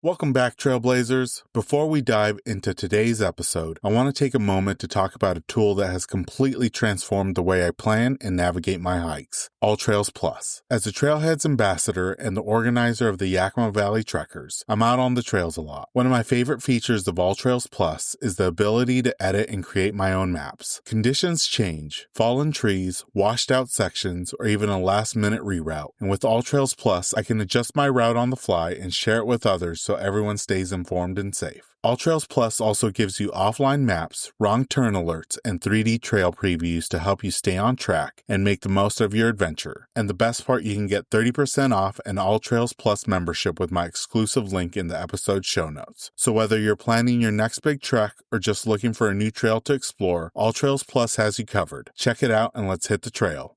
Welcome back, Trailblazers. Before we dive into today's episode, I want to take a moment to talk about a tool that has completely transformed the way I plan and navigate my hikes, AllTrails Plus. As a Trailheads ambassador and the organizer of the Yakima Valley Trekkers, I'm out on the trails a lot. One of my favorite features of AllTrails Plus is the ability to edit and create my own maps. Conditions change, fallen trees, washed out sections, or even a last-minute reroute. And with AllTrails Plus, I can adjust my route on the fly and share it with others so everyone stays informed and safe. AllTrails Plus also gives you offline maps, wrong turn alerts, and 3D trail previews to help you stay on track and make the most of your adventure. And the best part, you can get 30% off an AllTrails Plus membership with my exclusive link in the episode show notes. So whether you're planning your next big trek or just looking for a new trail to explore, AllTrails Plus has you covered. Check it out and let's hit the trail.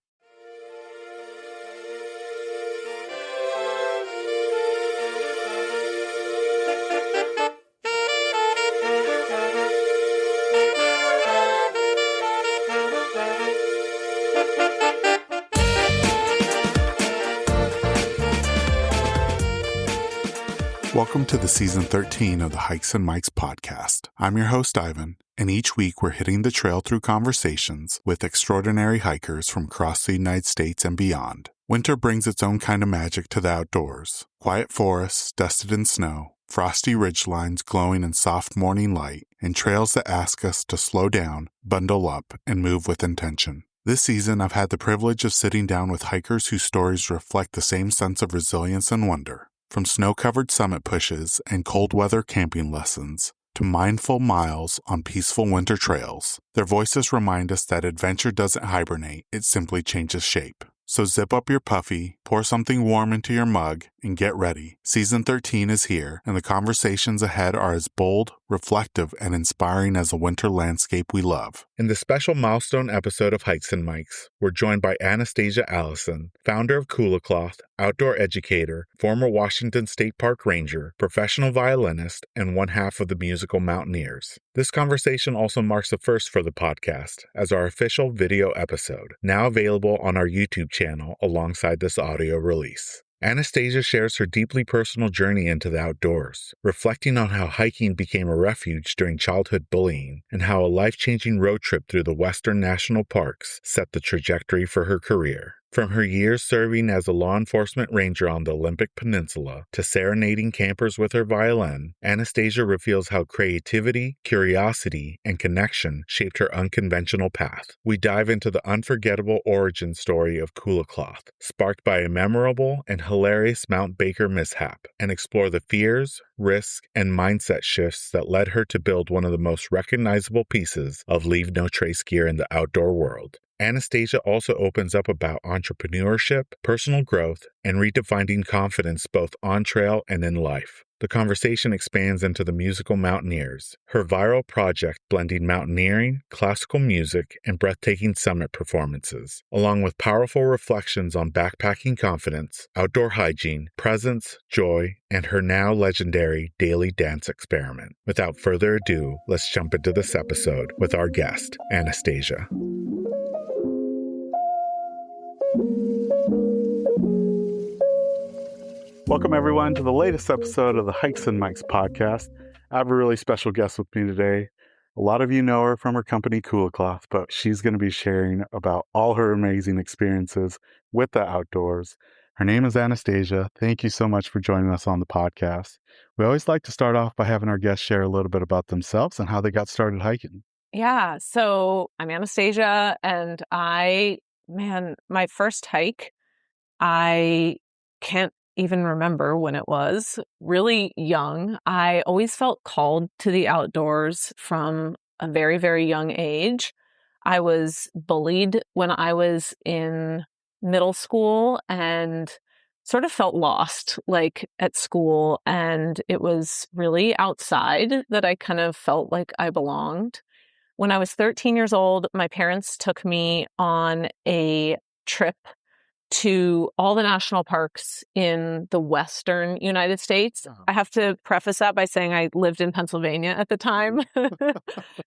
Welcome to the season 13 of the Hikes and Mikes podcast. I'm your host, Ivan, and each week we're hitting the trail through conversations with extraordinary hikers from across the United States and beyond. Winter brings its own kind of magic to the outdoors. Quiet forests dusted in snow, frosty ridgelines glowing in soft morning light, and trails that ask us to slow down, bundle up, and move with intention. This season, I've had the privilege of sitting down with hikers whose stories reflect the same sense of resilience and wonder. From snow-covered summit pushes and cold weather camping lessons to mindful miles on peaceful winter trails, their voices remind us that adventure doesn't hibernate, it simply changes shape. So zip up your puffy, pour something warm into your mug, and get ready. Season 13 is here, and the conversations ahead are as bold, reflective, and inspiring as the winter landscape we love. In the special milestone episode of Hikes and Mikes, we're joined by Anastasia Allison, founder of Kula Cloth, outdoor educator, former Washington State Park Ranger, professional violinist, and one half of the musical Mountaineers. This conversation also marks a first for the podcast as our official video episode, now available on our YouTube channel alongside this audio release. Anastasia shares her deeply personal journey into the outdoors, reflecting on how hiking became a refuge during childhood bullying and how a life-changing road trip through the Western National Parks set the trajectory for her career. From her years serving as a law enforcement ranger on the Olympic Peninsula to serenading campers with her violin, Anastasia reveals how creativity, curiosity, and connection shaped her unconventional path. We dive into the unforgettable origin story of Kula Cloth, sparked by a memorable and hilarious Mount Baker mishap, and explore the fears, risks, and mindset shifts that led her to build one of the most recognizable pieces of leave no trace gear in the outdoor world. Anastasia also opens up about entrepreneurship, personal growth, and redefining confidence both on trail and in life. The conversation expands into the musical Mountaineers, her viral project blending mountaineering, classical music, and breathtaking summit performances, along with powerful reflections on backpacking confidence, outdoor hygiene, presence, joy, and her now legendary daily dance experiment. Without further ado, let's jump into this episode with our guest, Anastasia. Welcome, everyone, to the latest episode of the Hikes and Mikes podcast. I have a really special guest with me today. A lot of you know her from her company, Kula Cloth, but she's going to be sharing about all her amazing experiences with the outdoors. Her name is Anastasia. Thank you so much for joining us on the podcast. We always like to start off by having our guests share a little bit about themselves and how they got started hiking. Yeah, so I'm Anastasia, and my first hike, I can't even remember when it was. Really young. I always felt called to the outdoors from a very, very young age. I was bullied when I was in middle school and sort of felt lost, like at school. And it was really outside that I kind of felt like I belonged. When I was 13 years old, my parents took me on a trip to all the national parks in the Western United States. I have to preface that by saying I lived in Pennsylvania at the time.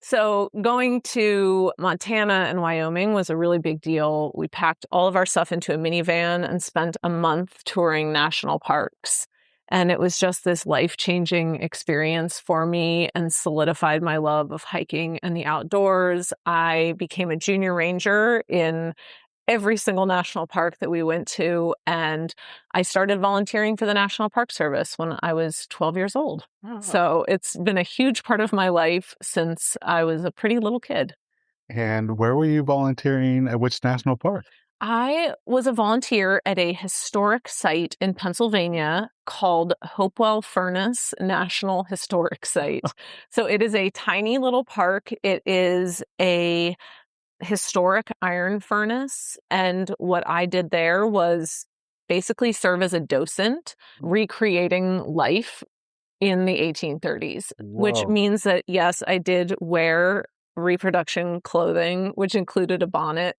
So going to Montana and Wyoming was a really big deal. We packed all of our stuff into a minivan and spent a month touring national parks. And it was just this life-changing experience for me and solidified my love of hiking and the outdoors. I became a junior ranger in every single national park that we went to. And I started volunteering for the National Park Service when I was 12 years old. Oh. So it's been a huge part of my life since I was a pretty little kid. And where were you volunteering at which national park? I was a volunteer at a historic site in Pennsylvania called Hopewell Furnace National Historic Site. So it is a tiny little park. It is a historic iron furnace. And what I did there was basically serve as a docent, recreating life in the 1830s, which Whoa. means that, yes, I did wear reproduction clothing, which included a bonnet.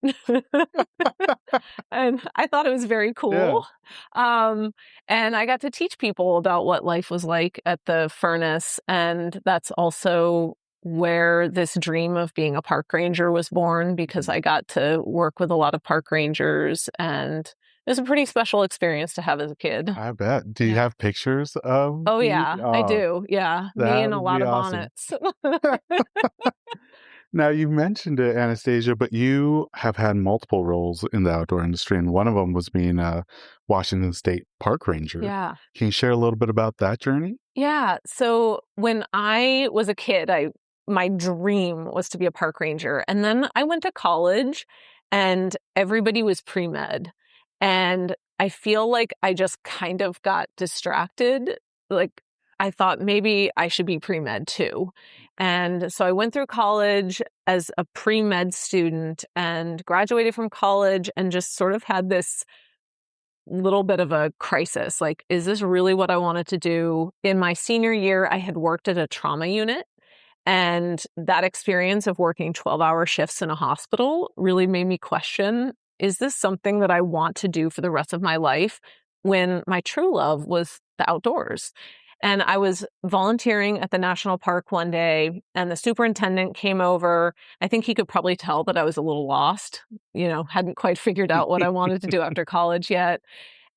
And I thought it was very cool. And I got to teach people about what life was like at the furnace. And that's also where this dream of being a park ranger was born, because I got to work with a lot of park rangers, and it was a pretty special experience to have as a kid. I bet. Do you Yeah. have pictures of Oh, you? yeah, I do. Yeah. Me That and a would lot be of awesome. bonnets. Now, you mentioned it, Anastasia, but you have had multiple roles in the outdoor industry, and one of them was being a Washington State park ranger. Yeah. Can you share a little bit about that journey? Yeah. So when I was a kid, my dream was to be a park ranger. And then I went to college and everybody was pre-med. And I feel like I just kind of got distracted. Like I thought maybe I should be pre-med too. And so I went through college as a pre-med student and graduated from college and just sort of had this little bit of a crisis. Like, is this really what I wanted to do? In my senior year, I had worked at a trauma unit. And that experience of working 12-hour shifts in a hospital really made me question, is this something that I want to do for the rest of my life, when my true love was the outdoors? And I was volunteering at the national park one day, and the superintendent came over. I think he could probably tell that I was a little lost, hadn't quite figured out what I wanted to do after college yet.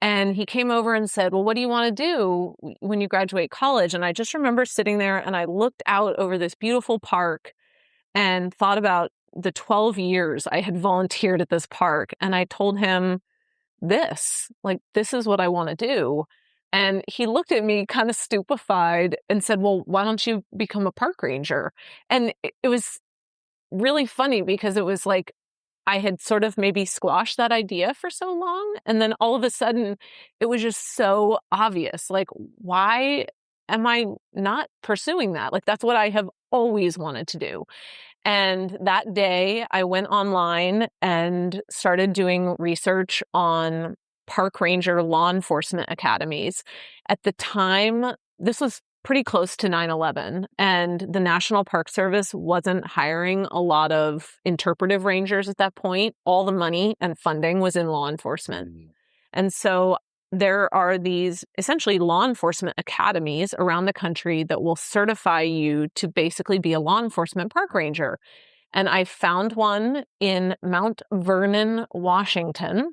And he came over and said, well, what do you want to do when you graduate college? And I just remember sitting there and I looked out over this beautiful park and thought about the 12 years I had volunteered at this park. And I told him this is what I want to do. And he looked at me kind of stupefied and said, well, why don't you become a park ranger? And it was really funny because it was like, I had sort of maybe squashed that idea for so long. And then all of a sudden, it was just so obvious. Like, why am I not pursuing that? Like, that's what I have always wanted to do. And that day, I went online and started doing research on park ranger law enforcement academies. At the time, this was pretty close to 9/11, and the National Park Service wasn't hiring a lot of interpretive rangers at that point. All the money and funding was in law enforcement. And so there are these essentially law enforcement academies around the country that will certify you to basically be a law enforcement park ranger. And I found one in Mount Vernon, Washington.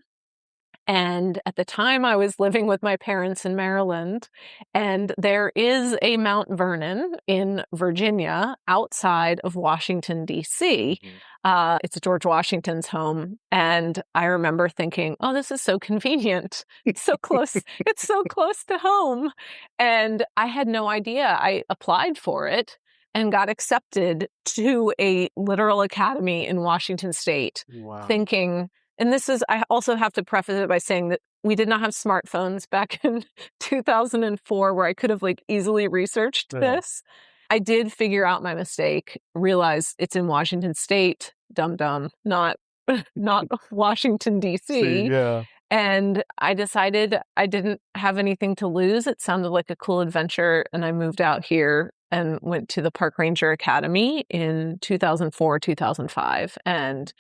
And at the time, I was living with my parents in Maryland, and there is a Mount Vernon in Virginia outside of Washington, D.C. It's George Washington's home. And I remember thinking, oh, this is so convenient. It's so close. It's so close to home. And I had no idea. I applied for it and got accepted to a literal academy in Washington State, thinking, and I also have to preface it by saying that we did not have smartphones back in 2004 where I could have easily researched this. I did figure out my mistake, realize it's in Washington State, dum-dum, not Washington, D.C. Yeah. And I decided I didn't have anything to lose. It sounded like a cool adventure. And I moved out here and went to the Park Ranger Academy in 2004, 2005, and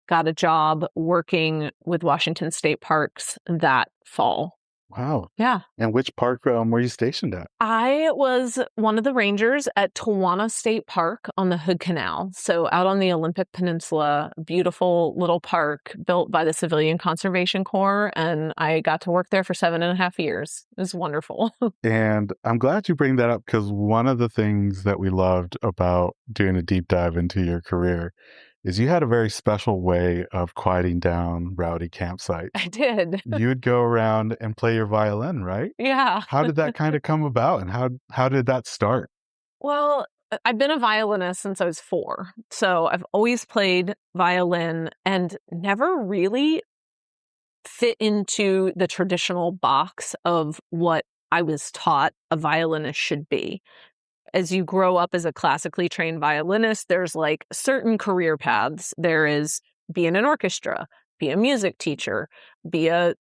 got a job working with Washington State Parks that fall. Wow. Yeah. And which park were you stationed at? I was one of the rangers at Tawana State Park on the Hood Canal. So out on the Olympic Peninsula, beautiful little park built by the Civilian Conservation Corps. And I got to work there for 7.5 years. It was wonderful. And I'm glad you bring that up because one of the things that we loved about doing a deep dive into your career is you had a very special way of quieting down rowdy campsites. I did. You'd go around and play your violin, right? Yeah. How did that kind of come about and how did that start? Well, I've been a violinist since I was 4. So I've always played violin and never really fit into the traditional box of what I was taught a violinist should be. As you grow up as a classically trained violinist, there's like certain career paths. There is be in an orchestra, be a music teacher, be a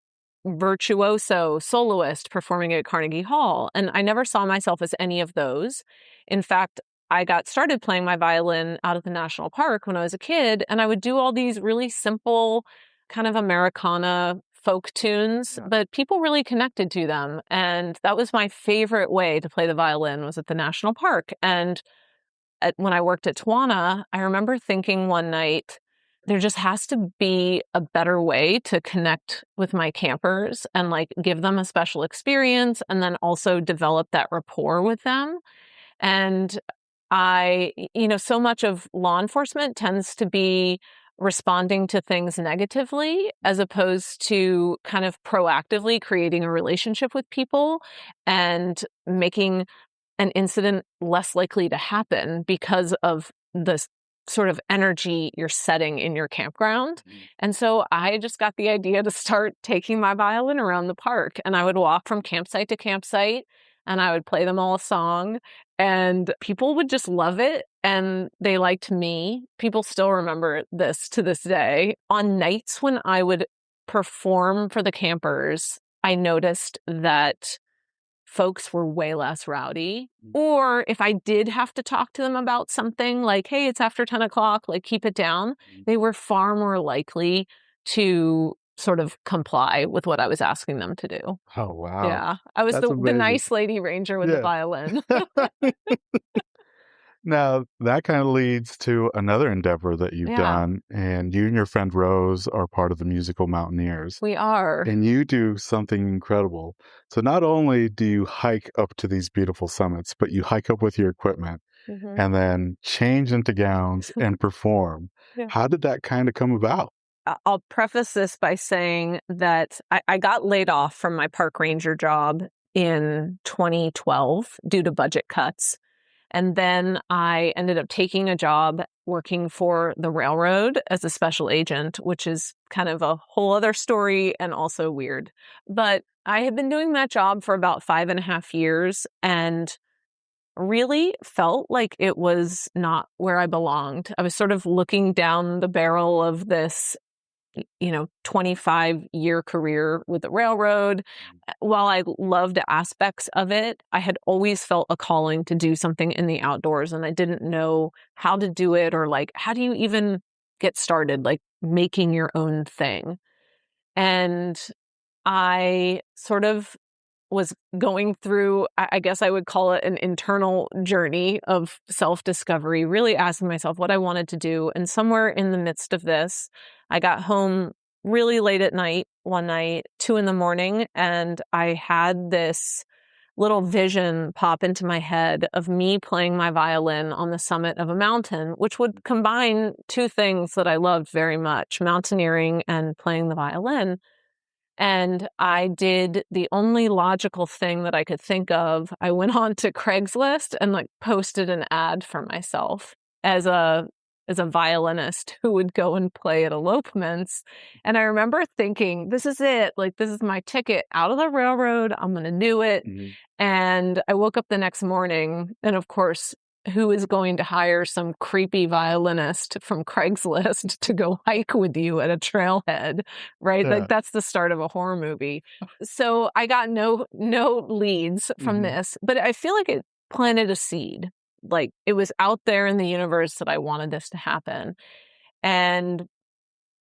virtuoso soloist performing at Carnegie Hall. And I never saw myself as any of those. In fact, I got started playing my violin out at the national park when I was a kid, and I would do all these really simple kind of Americana folk tunes, but people really connected to them. And that was my favorite way to play the violin was at the national park. And when I worked at Tawana, I remember thinking one night, there just has to be a better way to connect with my campers and like give them a special experience and then also develop that rapport with them. And so much of law enforcement tends to be responding to things negatively as opposed to kind of proactively creating a relationship with people and making an incident less likely to happen because of the sort of energy you're setting in your campground. And so I just got the idea to start taking my violin around the park, and I would walk from campsite to campsite and I would play them all a song, and people would just love it. And they liked me. People still remember this to this day. On nights when I would perform for the campers, I noticed that folks were way less rowdy. Or if I did have to talk to them about something like, hey, it's after 10 o'clock, like keep it down, they were far more likely to sort of comply with what I was asking them to do. Oh, wow. Yeah. I was That's the amazing. nice lady ranger with the violin. Now, that kind of leads to another endeavor that you've done, and you and your friend Rose are part of the musical Mountaineers. We are. And you do something incredible. So not only do you hike up to these beautiful summits, but you hike up with your equipment and then change into gowns and perform. Yeah. How did that kind of come about? I'll preface this by saying that I got laid off from my park ranger job in 2012 due to budget cuts. And then I ended up taking a job working for the railroad as a special agent, which is kind of a whole other story and also weird. But I had been doing that job for about 5.5 years and really felt like it was not where I belonged. I was sort of looking down the barrel of this 25-year career with the railroad. While I loved aspects of it, I had always felt a calling to do something in the outdoors, and I didn't know how to do it or like, how do you even get started, like making your own thing? And I sort of was going through, I guess I would call it an internal journey of self-discovery, really asking myself what I wanted to do. And somewhere in the midst of this, I got home really late at night, one night, 2 a.m, and I had this little vision pop into my head of me playing my violin on the summit of a mountain, which would combine 2 things that I loved very much, mountaineering and playing the violin. And I did the only logical thing that I could think of. I went on to Craigslist and like posted an ad for myself as a violinist who would go and play at elopements. And I remember thinking, this is it. Like, this is my ticket out of the railroad. I'm going to do it. And I woke up the next morning, and of course, who is going to hire some creepy violinist from Craigslist to go hike with you at a trailhead, right? Yeah. Like, that's the start of a horror movie. So I got no leads from this, but I feel like it planted a seed. Like, it was out there in the universe that I wanted this to happen. And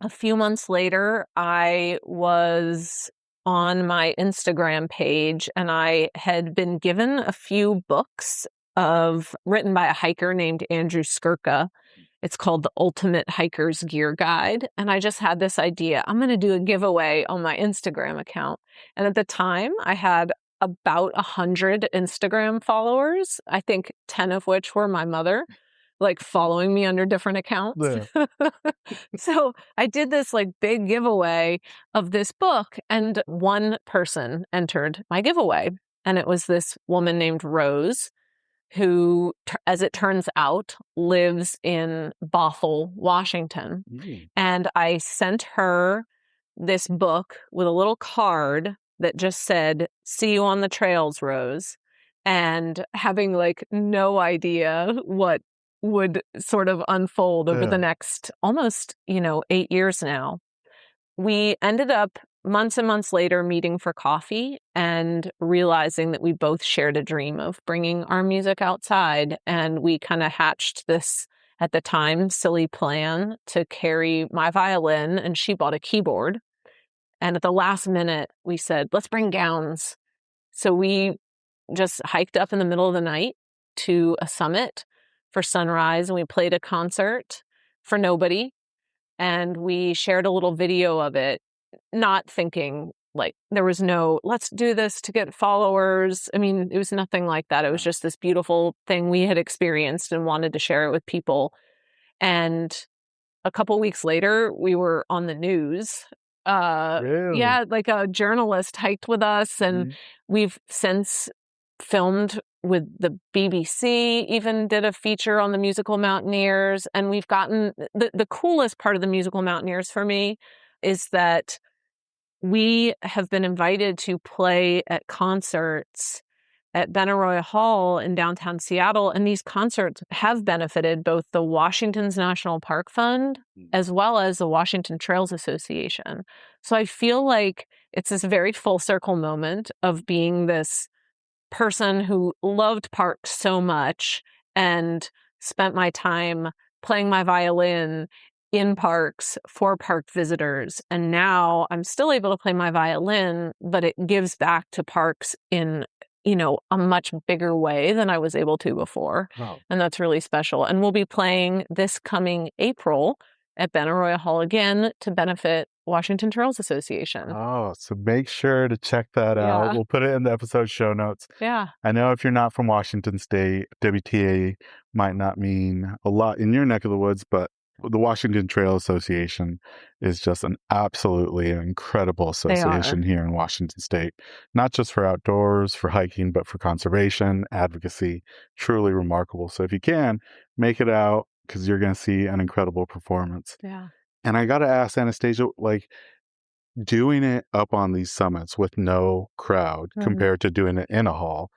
a few months later, I was on my Instagram page, and I had been given a few books written by a hiker named Andrew Skirka. It's called The Ultimate Hiker's Gear Guide. And I just had this idea. I'm going to do a giveaway on my Instagram account. And at the time, I had about 100 Instagram followers, I think 10 of which were my mother, like following me under different accounts. Yeah. So I did this like big giveaway of this book, and one person entered my giveaway. And it was this woman named Rose, who, as it turns out, lives in Bothell, Washington. Mm. And I sent her this book with a little card that just said, "See you on the trails, Rose." And having like no idea what would sort of unfold over the next almost, 8 years now. We ended up months and months later meeting for coffee and realizing that we both shared a dream of bringing our music outside. And we kind of hatched this, at the time, silly plan to carry my violin, and she bought a keyboard. And at the last minute, we said, let's bring gowns. So we just hiked up in the middle of the night to a summit for sunrise, and we played a concert for nobody. And we shared a little video of it, not thinking like there was no, let's do this to get followers. I mean, it was nothing like that. It was just this beautiful thing we had experienced and wanted to share it with people. And a couple weeks later, we were on the news. Really? Yeah, like a journalist hiked with us, and we've since filmed with the BBC, even did a feature on the musical Mountaineers. And we've gotten the coolest part of the musical Mountaineers for me is that we have been invited to play at concerts at Benaroya Hall in downtown Seattle. And these concerts have benefited both the Washington's National Park Fund as well as the Washington Trails Association. So I feel like it's this very full circle moment of being this person who loved parks so much and spent my time playing my violin in parks for park visitors. And now I'm still able to play my violin, but it gives back to parks in, a much bigger way than I was able to before. Wow. And that's really special. And we'll be playing this coming April at Benaroya Hall again to benefit Washington Trails Association. Oh, so make sure to check that out. Yeah. We'll put it in the episode show notes. Yeah. I know if you're not from Washington State, WTA might not mean a lot in your neck of the woods, but the Washington Trail Association is just an absolutely incredible association here in Washington State, not just for outdoors, for hiking, but for conservation, advocacy, truly remarkable. So if you can, make it out because you're going to see an incredible performance. Yeah. And I got to ask Anastasia, like doing it up on these summits with no crowd compared to doing it in a hall,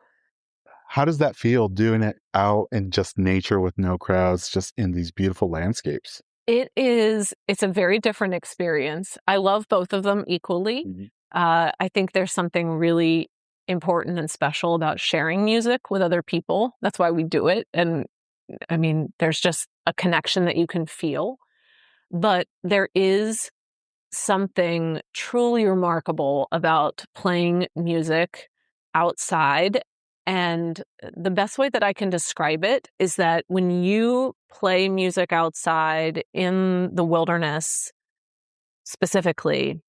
how does that feel doing it out in just nature with no crowds, just in these beautiful landscapes? It's a very different experience. I love both of them equally. I think there's something really important and special about sharing music with other people. That's why we do it. And I mean, there's just a connection that you can feel. But there is something truly remarkable about playing music outside. And the best way that I can describe it is that when you play music outside in the wilderness specifically,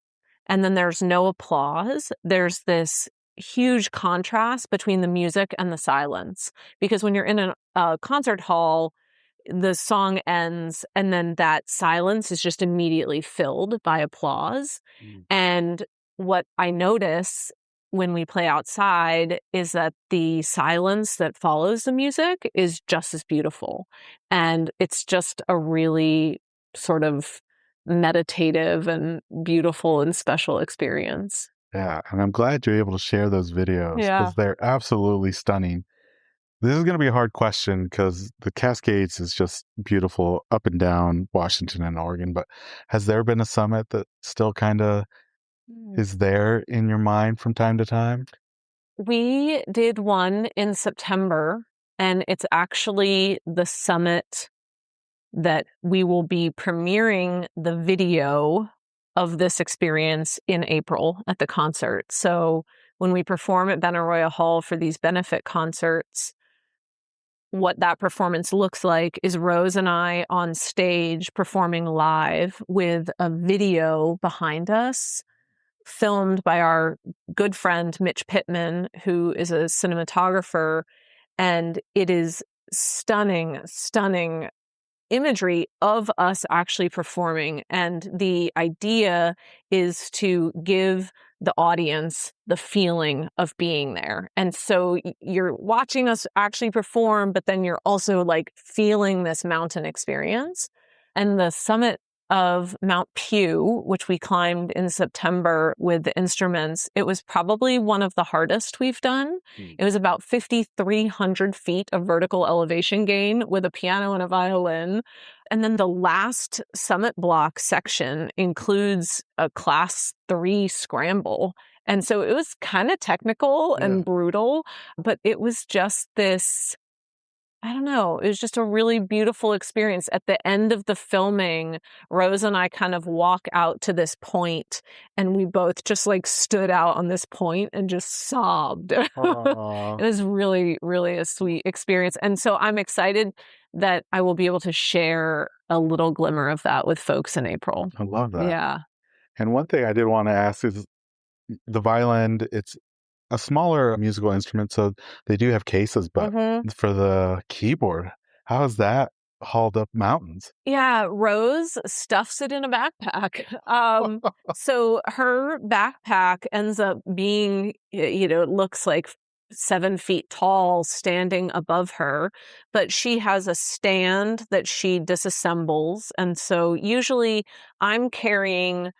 and then there's no applause, there's this huge contrast between the music and the silence. Because when you're in a concert hall, the song ends and then that silence is just immediately filled by applause. And what I notice when we play outside is that the silence that follows the music is just as beautiful. And it's just a really sort of meditative and beautiful and special experience. Yeah, and I'm glad you're able to share those videos Yeah. because they're absolutely stunning. This is going to be a hard question because the Cascades is just beautiful up and down Washington and Oregon. But has there been a summit that still kind of is there in your mind from time to time? We did one in September, and it's actually the summit that we will be premiering the video of this experience in April at the concert. So when we perform at Benaroya Hall for these benefit concerts, what that performance looks like is Rose and I on stage performing live with a video behind us filmed by our good friend Mitch Pittman, who is a cinematographer. And it is stunning, stunning imagery of us actually performing. And the idea is to give the audience the feeling of being there. And so you're watching us actually perform, but then you're also like feeling this mountain experience. And the summit of Mount Pew, which we climbed in September with the instruments, it was probably one of the hardest we've done. It was about 5,300 feet of vertical elevation gain with a piano and a violin. And then the last summit block section includes a class 3 scramble. And so it was kind of technical and brutal, but it was just this, I don't know, it was just a really beautiful experience. At the end of the filming, Rose and I kind of walk out to this point, and we both just like stood out on this point and just sobbed. It was really, really a sweet experience. And so I'm excited that I will be able to share a little glimmer of that with folks in April. I love that. Yeah. And one thing I did want to ask is the violin, it's a smaller musical instrument, so they do have cases, but for the keyboard, how is that hauled up mountains? Yeah, Rose stuffs it in a backpack. So her backpack ends up being, it looks like 7 feet tall standing above her, but she has a stand that she disassembles. And so usually I'm carrying.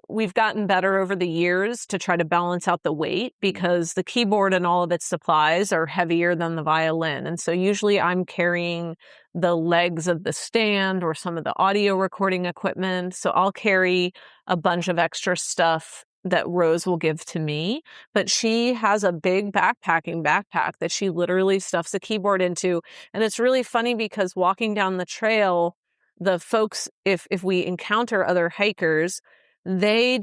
We've gotten better over the years to try to balance out the weight because the keyboard and all of its supplies are heavier than the violin. And so usually I'm carrying the legs of the stand or some of the audio recording equipment. So I'll carry a bunch of extra stuff that Rose will give to me. But she has a big backpack that she literally stuffs a keyboard into. And it's really funny because walking down the trail, the folks, if we encounter other hikers, they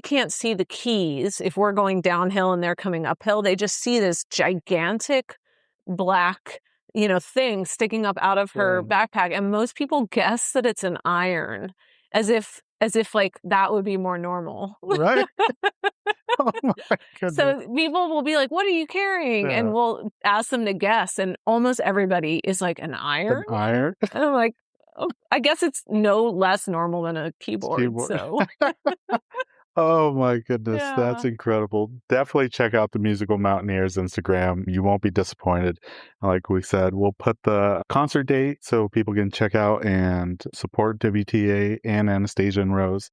can't see the keys if we're going downhill and they're coming uphill. They just see this gigantic black, thing sticking up out of her backpack. And most people guess that it's an iron, as if like that would be more normal. Right. Oh my goodness. So people will be like, "What are you carrying?" And we'll ask them to guess. And almost everybody is like, "An iron?" An iron? And I'm like, I guess it's no less normal than a keyboard. So. Oh my goodness, Yeah. that's incredible. Definitely check out the Musical Mountaineers Instagram. You won't be disappointed. Like we said, we'll put the concert date so people can check out and support WTA and Anastasia and Rose.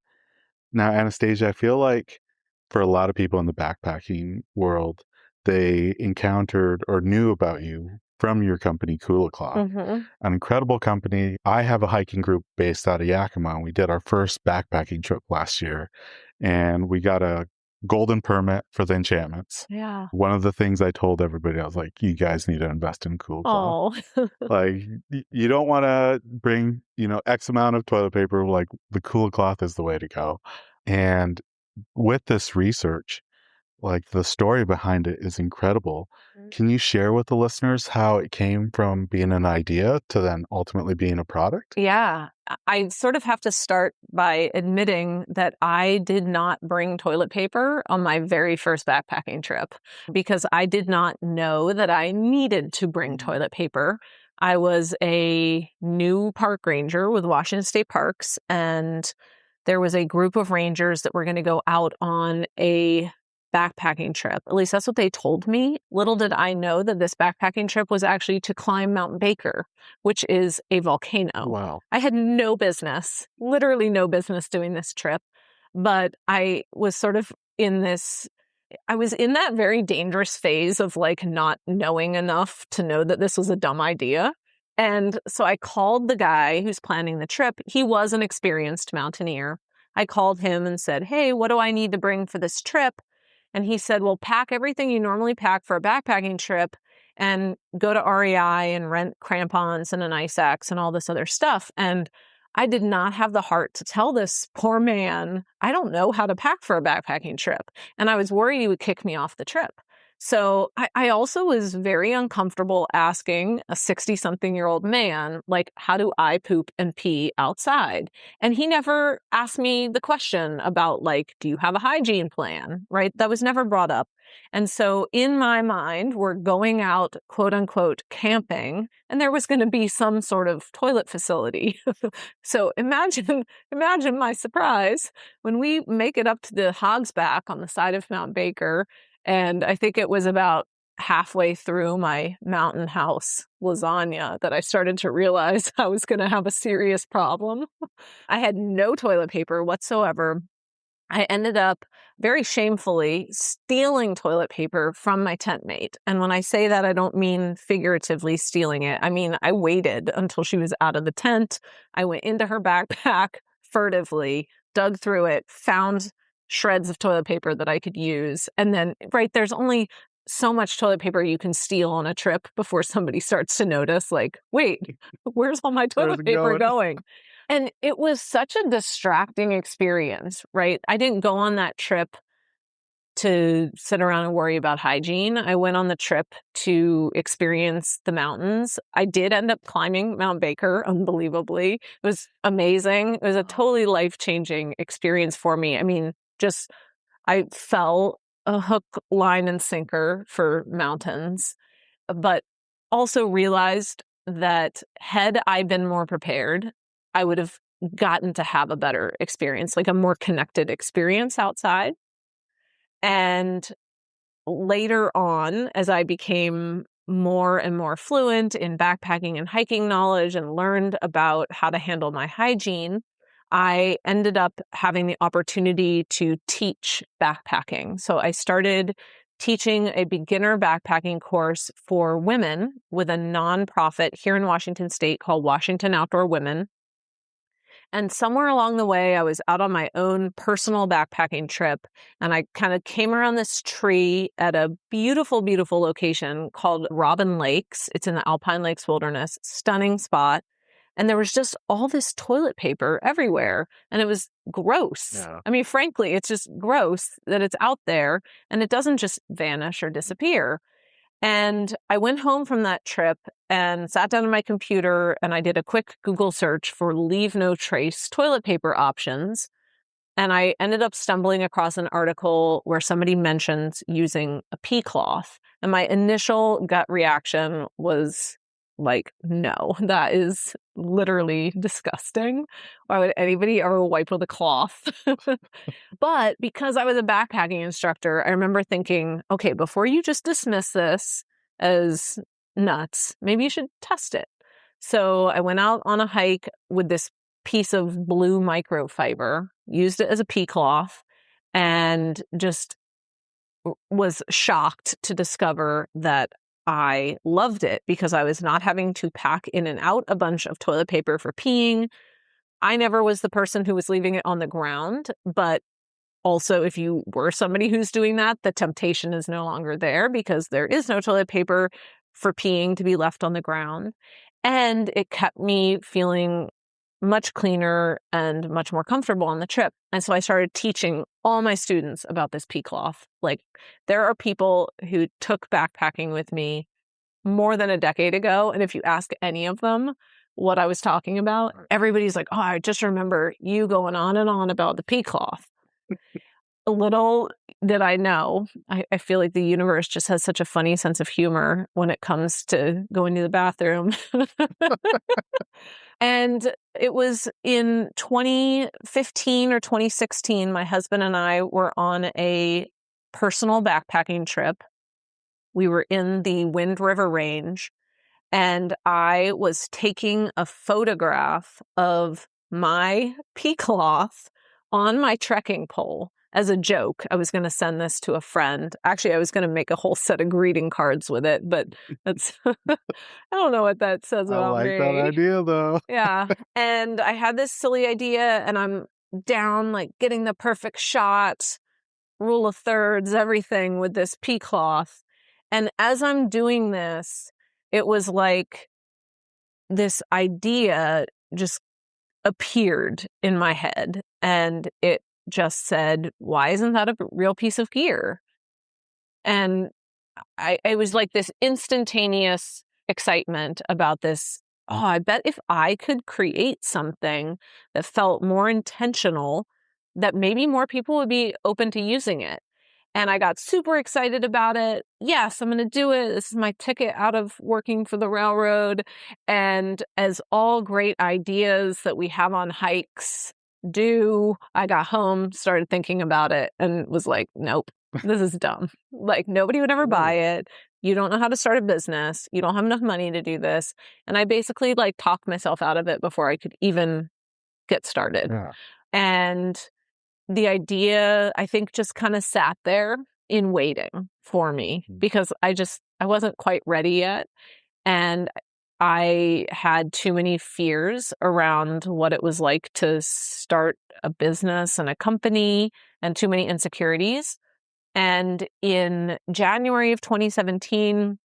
Now, Anastasia, I feel like for a lot of people in the backpacking world, they encountered or knew about you from your company, Kula Cloth, an incredible company. I have a hiking group based out of Yakima, and we did our first backpacking trip last year, and we got a golden permit for the enchantments. Yeah. One of the things I told everybody, I was like, you guys need to invest in Kula Cloth. Oh. Like, you don't want to bring, X amount of toilet paper. Like, the Kula Cloth is the way to go. And with this research, like, the story behind it is incredible. Can you share with the listeners how it came from being an idea to then ultimately being a product? Yeah. I sort of have to start by admitting that I did not bring toilet paper on my very first backpacking trip because I did not know that I needed to bring toilet paper. I was a new park ranger with Washington State Parks, and there was a group of rangers that were going to go out on a backpacking trip. At least that's what they told me. Little did I know that this backpacking trip was actually to climb Mount Baker, which is a volcano. Wow. I had literally no business doing this trip, but I was sort of I was in that very dangerous phase of like not knowing enough to know that this was a dumb idea. And so I called the guy who's planning the trip. He was an experienced mountaineer. I called him and said, "Hey, what do I need to bring for this trip?" And he said, "Well, pack everything you normally pack for a backpacking trip and go to REI and rent crampons and an ice axe and all this other stuff." And I did not have the heart to tell this poor man, I don't know how to pack for a backpacking trip. And I was worried he would kick me off the trip. So I also was very uncomfortable asking a 60-something-year-old man, like, how do I poop and pee outside? And he never asked me the question about, like, do you have a hygiene plan, right? That was never brought up. And so in my mind, we're going out, quote unquote, camping, and there was going to be some sort of toilet facility. So imagine my surprise when we make it up to the Hog's Back on the side of Mount Baker. And I think it was about halfway through my mountain house lasagna that I started to realize I was going to have a serious problem. I had no toilet paper whatsoever. I ended up very shamefully stealing toilet paper from my tent mate. And when I say that, I don't mean figuratively stealing it. I mean, I waited until she was out of the tent. I went into her backpack furtively, dug through it, found shreds of toilet paper that I could use. And then, right, there's only so much toilet paper you can steal on a trip before somebody starts to notice, like, wait, where's all my toilet paper going? And it was such a distracting experience, right? I didn't go on that trip to sit around and worry about hygiene. I went on the trip to experience the mountains. I did end up climbing Mount Baker, unbelievably. It was amazing. It was a totally life-changing experience for me. I mean, just, I fell a hook, line, and sinker for mountains, but also realized that had I been more prepared, I would have gotten to have a better experience, like a more connected experience outside. And later on, as I became more and more fluent in backpacking and hiking knowledge and learned about how to handle my hygiene, I ended up having the opportunity to teach backpacking. So I started teaching a beginner backpacking course for women with a nonprofit here in Washington State called Washington Outdoor Women. And somewhere along the way, I was out on my own personal backpacking trip, and I kind of came around this tree at a beautiful, beautiful location called Robin Lakes. It's in the Alpine Lakes Wilderness, stunning spot. And there was just all this toilet paper everywhere, and it was gross. Yeah. I mean, frankly, it's just gross that it's out there, and it doesn't just vanish or disappear. And I went home from that trip and sat down on my computer and I did a quick Google search for leave no trace toilet paper options. And I ended up stumbling across an article where somebody mentions using a pea cloth. And my initial gut reaction was like, no, that is literally disgusting. Why would anybody ever wipe with a cloth? But because I was a backpacking instructor, I remember thinking, okay, before you just dismiss this as nuts, maybe you should test it. So I went out on a hike with this piece of blue microfiber, used it as a pea cloth, and just was shocked to discover that I loved it because I was not having to pack in and out a bunch of toilet paper for peeing. I never was the person who was leaving it on the ground, but also if you were somebody who's doing that, the temptation is no longer there because there is no toilet paper for peeing to be left on the ground. And it kept me feeling much cleaner and much more comfortable on the trip. And so I started teaching all my students about this pea cloth. Like, there are people who took backpacking with me more than a decade ago. And if you ask any of them what I was talking about, everybody's like, oh, I just remember you going on and on about the pea cloth. Little did I know, I feel like the universe just has such a funny sense of humor when it comes to going to the bathroom. And it was in 2015 or 2016, my husband and I were on a personal backpacking trip. We were in the Wind River Range, and I was taking a photograph of my pea cloth on my trekking pole as a joke. I was going to send this to a friend. Actually, I was going to make a whole set of greeting cards with it, but that's, I don't know what that says about me. I like that idea, though. Yeah. And I had this silly idea, and I'm down, like, getting the perfect shot, rule of thirds, everything with this pea cloth. And as I'm doing this, it was like this idea just appeared in my head, and it just said, why isn't that a real piece of gear? And it was like this instantaneous excitement about this. Oh, I bet if I could create something that felt more intentional, that maybe more people would be open to using it. And I got super excited about it. Yes, I'm going to do it. This is my ticket out of working for the railroad. And as all great ideas that we have on hikes do, I got home, started thinking about it, and was like, nope, this is dumb. Like, nobody would ever buy it. You don't know how to start a business. You don't have enough money to do this. And I basically like talked myself out of it before I could even get started. Yeah. And the idea, I think, just kind of sat there in waiting for me because I wasn't quite ready yet. And I had too many fears around what it was like to start a business and a company, and too many insecurities. And in January of 2017,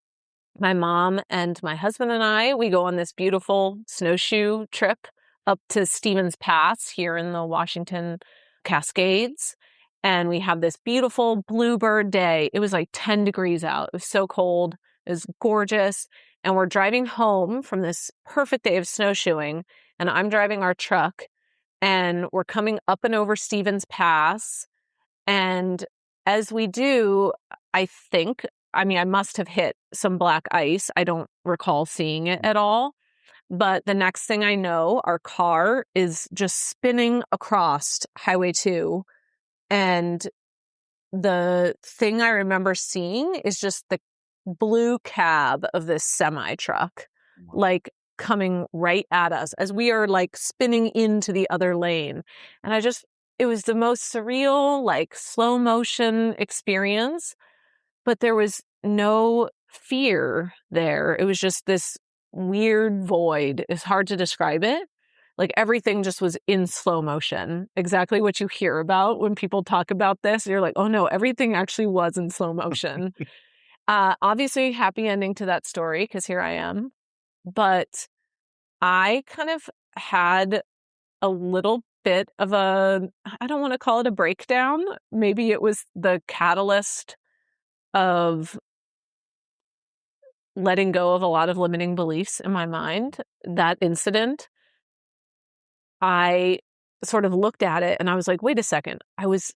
my mom and my husband and I, we go on this beautiful snowshoe trip up to Stevens Pass here in the Washington Cascades. And we have this beautiful bluebird day. It was like 10 degrees out. It was so cold. It was gorgeous. And we're driving home from this perfect day of snowshoeing. And I'm driving our truck. And we're coming up and over Stevens Pass. And as we do, I must have hit some black ice. I don't recall seeing it at all. But the next thing I know, our car is just spinning across Highway 2. And the thing I remember seeing is just the blue cab of this semi truck, like coming right at us as we are like spinning into the other lane. And it was the most surreal, like slow motion experience, but there was no fear there. It was just this weird void. It's hard to describe it. Like everything just was in slow motion. Exactly what you hear about when people talk about this. You're like, oh no, everything actually was in slow motion. Obviously, happy ending to that story because here I am. But I kind of had a little bit of I don't want to call it a breakdown. Maybe it was the catalyst of letting go of a lot of limiting beliefs in my mind. That incident, I sort of looked at it and I was like, wait a second. I was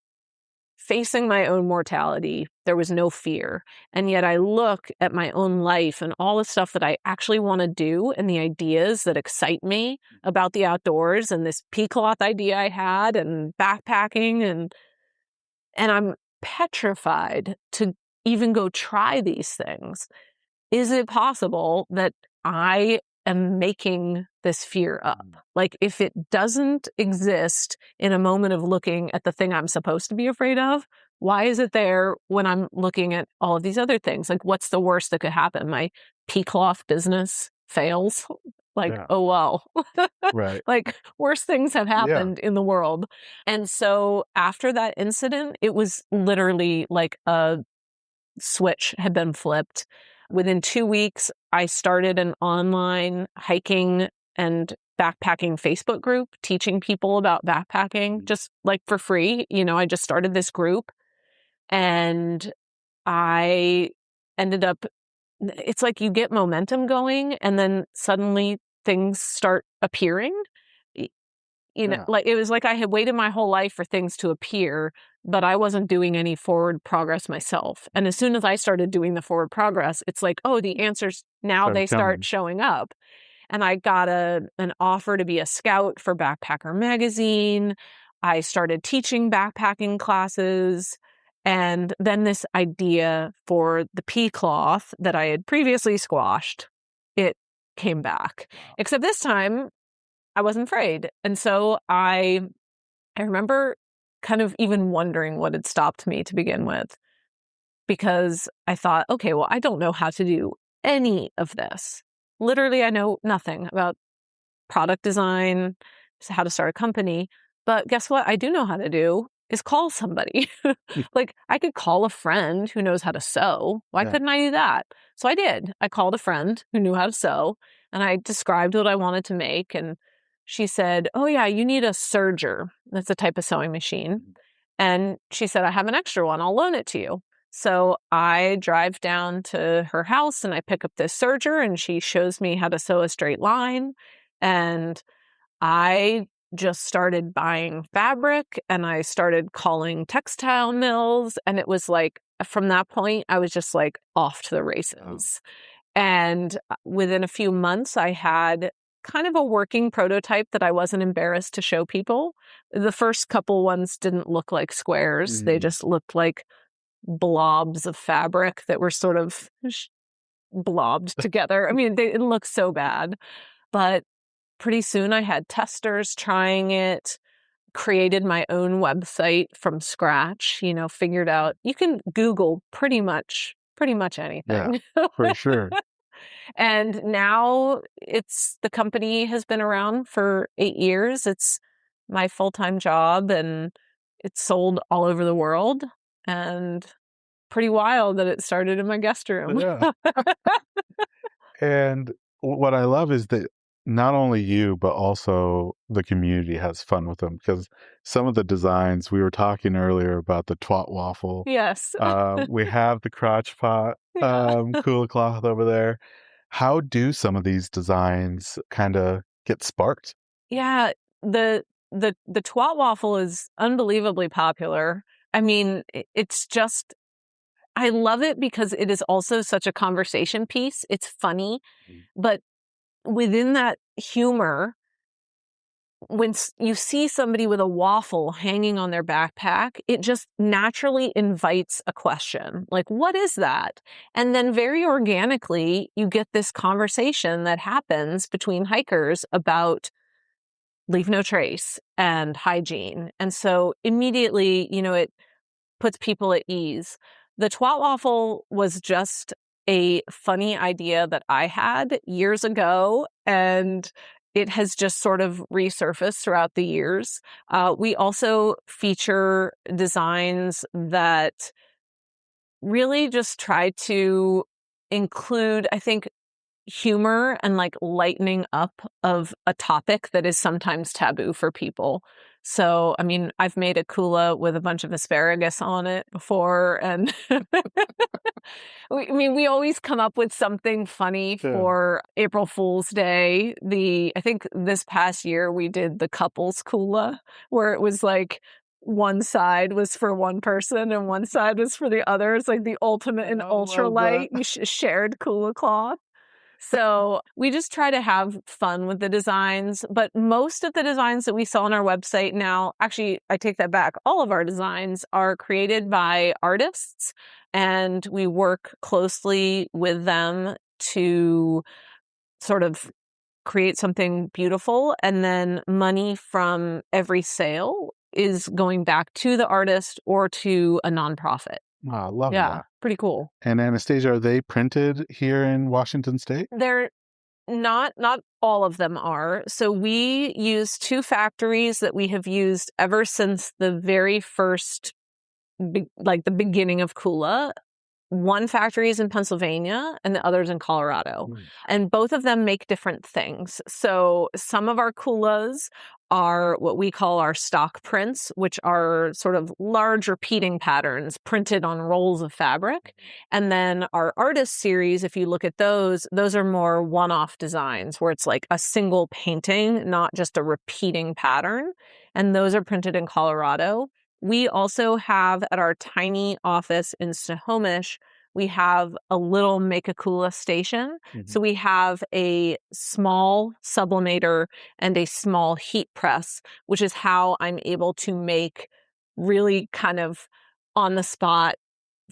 facing my own mortality. There was no fear. And yet I look at my own life and all the stuff that I actually want to do and the ideas that excite me about the outdoors and this pea cloth idea I had and backpacking and I'm petrified to even go try these things. Is it possible that I am making this fear up? Like, if it doesn't exist in a moment of looking at the thing I'm supposed to be afraid of, why is it there when I'm looking at all of these other things? Like, what's the worst that could happen? My pea cloth business fails? Like, oh, well. Right. Like, worse things have happened in the world. And so after that incident, it was literally like a switch had been flipped. Within 2 weeks, I started an online hiking and backpacking Facebook group, teaching people about backpacking, just like for free. I just started this group and I ended up, it's like you get momentum going and then suddenly things start appearing. Like it was like I had waited my whole life for things to appear, but I wasn't doing any forward progress myself. And as soon as I started doing the forward progress, it's like, oh, the answers now they start showing up. And I got an offer to be a scout for Backpacker magazine. I started teaching backpacking classes. And then this idea for the pea cloth that I had previously squashed, it came back. Except this time, I wasn't afraid. And so I remember kind of even wondering what had stopped me to begin with, because I thought, okay, well, I don't know how to do any of this. Literally, I know nothing about product design, how to start a company. But guess what? I do know how to do is call somebody. Like, I could call a friend who knows how to sew. Why couldn't I do that? So I did. I called a friend who knew how to sew and I described what I wanted to make. And she said, oh yeah, you need a serger. That's a type of sewing machine. And she said, I have an extra one. I'll loan it to you. So I drive down to her house and I pick up this serger and she shows me how to sew a straight line. And I just started buying fabric and I started calling textile mills. And it was like, from that point, I was just like off to the races. And within a few months, I had kind of a working prototype that I wasn't embarrassed to show people. The first couple ones didn't look like squares. They just looked like blobs of fabric that were sort of blobbed together. I mean, it looked so bad. But pretty soon I had testers trying it, created my own website from scratch, figured out you can Google pretty much anything. Yeah, for sure. And now the company has been around for 8 years. It's my full-time job and it's sold all over the world, and pretty wild that it started in my guest room. Yeah. And what I love is that not only you, but also the community has fun with them, because some of the designs, we were talking earlier about the twat waffle. Yes. We have the crotch pot, Kula Cloth over there. How do some of these designs kind of get sparked? Yeah, the twat waffle is unbelievably popular. I mean, it's just, I love it because it is also such a conversation piece. It's funny, but within that humor, when you see somebody with a waffle hanging on their backpack, it just naturally invites a question, like, what is that? And then very organically, you get this conversation that happens between hikers about leave no trace and hygiene. And so immediately, it puts people at ease. The twat waffle was just a funny idea that I had years ago, and it has just sort of resurfaced throughout the years. We also feature designs that really just try to include, I think, humor and like lightening up of a topic that is sometimes taboo for people. So, I mean, I've made a kula with a bunch of asparagus on it before, and we always come up with something funny for April Fool's Day. I think this past year we did the couples kula, where it was like one side was for one person and one side was for the other. It's like the ultimate and ultralight shared Kula Cloth. So we just try to have fun with the designs, but most of the designs that we sell on our website now, actually, I take that back. All of our designs are created by artists, and we work closely with them to sort of create something beautiful. And then money from every sale is going back to the artist or to a nonprofit. Wow, I love that. Yeah, pretty cool. And Anastasia, are they printed here in Washington State? They're not all of them are. So we use 2 factories that we have used ever since the very first, the beginning of Kula. One factory is in Pennsylvania and the other's in Colorado. And both of them make different things. So some of our kulas are what we call our stock prints, which are sort of large repeating patterns printed on rolls of fabric. And then our artist series, if you look at those are more one-off designs where it's like a single painting, not just a repeating pattern. And those are printed in Colorado. We also have at our tiny office in Snohomish, we have a little Make a Kula station. So we have a small sublimator and a small heat press, which is how I'm able to make really kind of on the spot,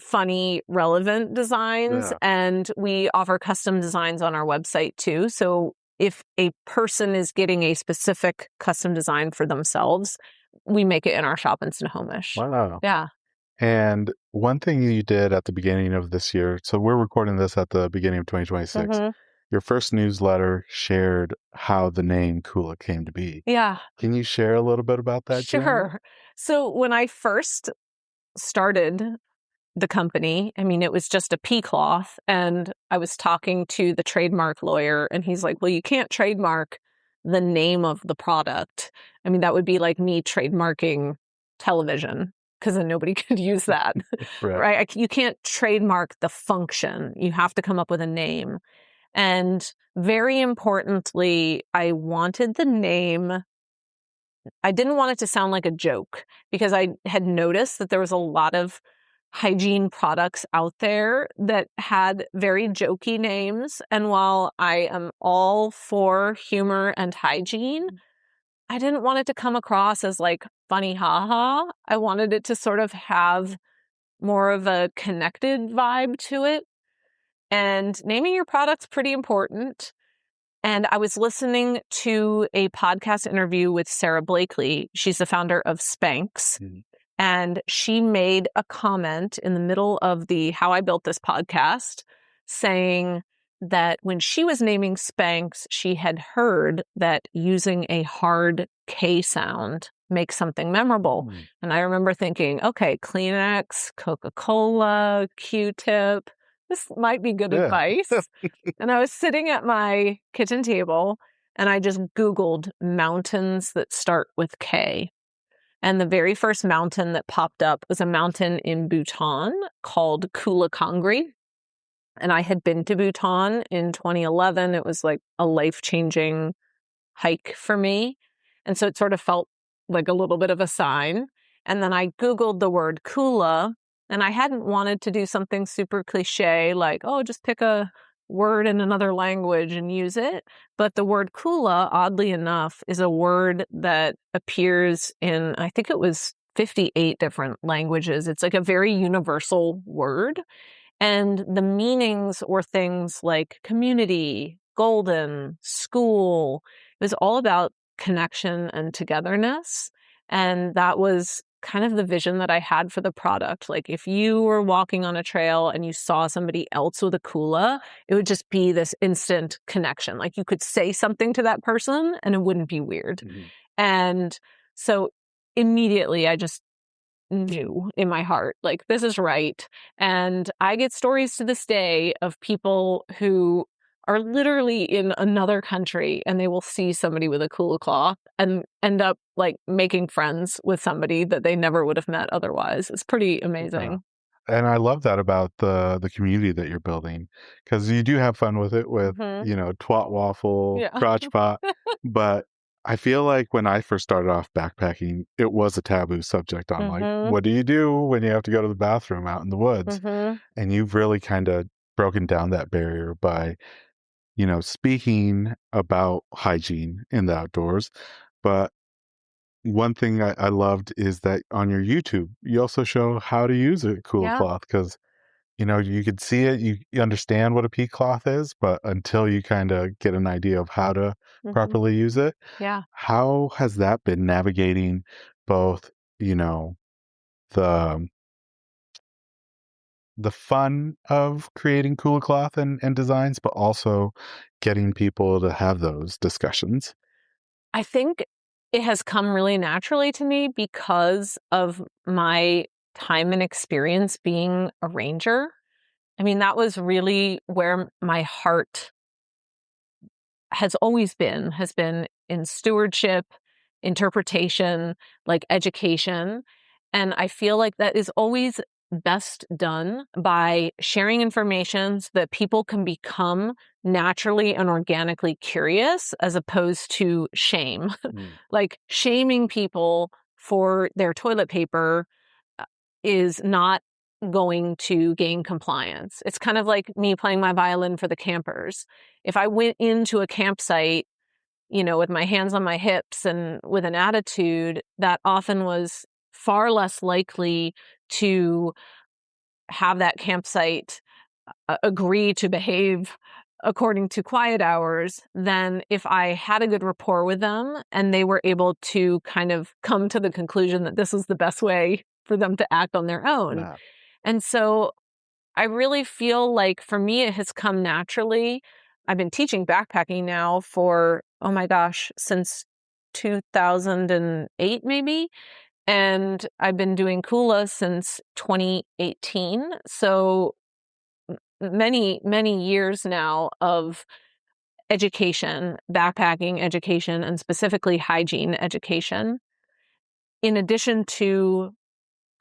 funny, relevant designs. Yeah. And we offer custom designs on our website too. So if a person is getting a specific custom design for themselves, we make it in our shop in Snohomish. Wow. Yeah. And one thing you did at the beginning of this year, so we're recording this at the beginning of 2026, your first newsletter shared how the name Kula came to be. Yeah. Can you share a little bit about that? Sure. Jen? So when I first started the company, I mean, it was just a pea cloth, and I was talking to the trademark lawyer, and he's like, well, you can't trademark the name of the product. I mean, that would be like me trademarking television, because then nobody could use that, right? You can't trademark the function. You have to come up with a name. And very importantly, I wanted the name. I didn't want it to sound like a joke, because I had noticed that there was a lot of hygiene products out there that had very jokey names. And while I am all for humor and hygiene, I didn't want it to come across as like funny haha. I wanted it to sort of have more of a connected vibe to it. And naming your product's pretty important. And I was listening to a podcast interview with Sarah Blakely. She's the founder of Spanx. Mm-hmm. And she made a comment in the middle of the How I Built This podcast saying that when she was naming Spanx, she had heard that using a hard K sound makes something memorable. Mm. And I remember thinking, okay, Kleenex, Coca-Cola, Q-tip, this might be good advice. And I was sitting at my kitchen table and I just Googled mountains that start with K. And the very first mountain that popped up was a mountain in Bhutan called Kula Cloth. And I had been to Bhutan in 2011. It was like a life-changing hike for me. And so it sort of felt like a little bit of a sign. And then I Googled the word Kula, and I hadn't wanted to do something super cliche like, oh, just pick a word in another language and use it. But the word Kula, oddly enough, is a word that appears in, I think it was 58 different languages. It's like a very universal word. And the meanings were things like community, golden, school. It was all about connection and togetherness. And that was kind of the vision that I had for the product. Like if you were walking on a trail and you saw somebody else with a Kula, it would just be this instant connection. Like you could say something to that person and it wouldn't be weird. Mm-hmm. And so immediately I just knew in my heart, like, this is right. And I get stories to this day of people who are literally in another country and they will see somebody with a Kula Cloth and end up like making friends with somebody that they never would have met otherwise. It's pretty amazing. And I love that about the community that you're building, because you do have fun with it with, twat waffle, crotch pot. But I feel like when I first started off backpacking, it was a taboo subject on like, what do you do when you have to go to the bathroom out in the woods? And you've really kind of broken down that barrier by, speaking about hygiene in the outdoors. But one thing I loved is that on your YouTube, you also show how to use a Kula Cloth, because, you could see it, you understand what a pea cloth is, but until you kind of get an idea of how to properly use it. Yeah. How has that been navigating both, the fun of creating Kula Cloth and designs, but also getting people to have those discussions? I think it has come really naturally to me because of my time and experience being a ranger. I mean, that was really where my heart has been in stewardship, interpretation, like education. And I feel like that is always best done by sharing information so that people can become naturally and organically curious as opposed to shame. Like shaming people for their toilet paper is not going to gain compliance. It's kind of like me playing my violin for the campers. If I went into a campsite, with my hands on my hips and with an attitude, that often was far less likely to have that campsite agree to behave according to quiet hours than if I had a good rapport with them and they were able to kind of come to the conclusion that this was the best way for them to act on their own. Wow. And so I really feel like for me, it has come naturally. I've been teaching backpacking now for, oh my gosh, since 2008 maybe. And I've been doing Kula since 2018. So many, many years now of education, backpacking education, and specifically hygiene education. In addition to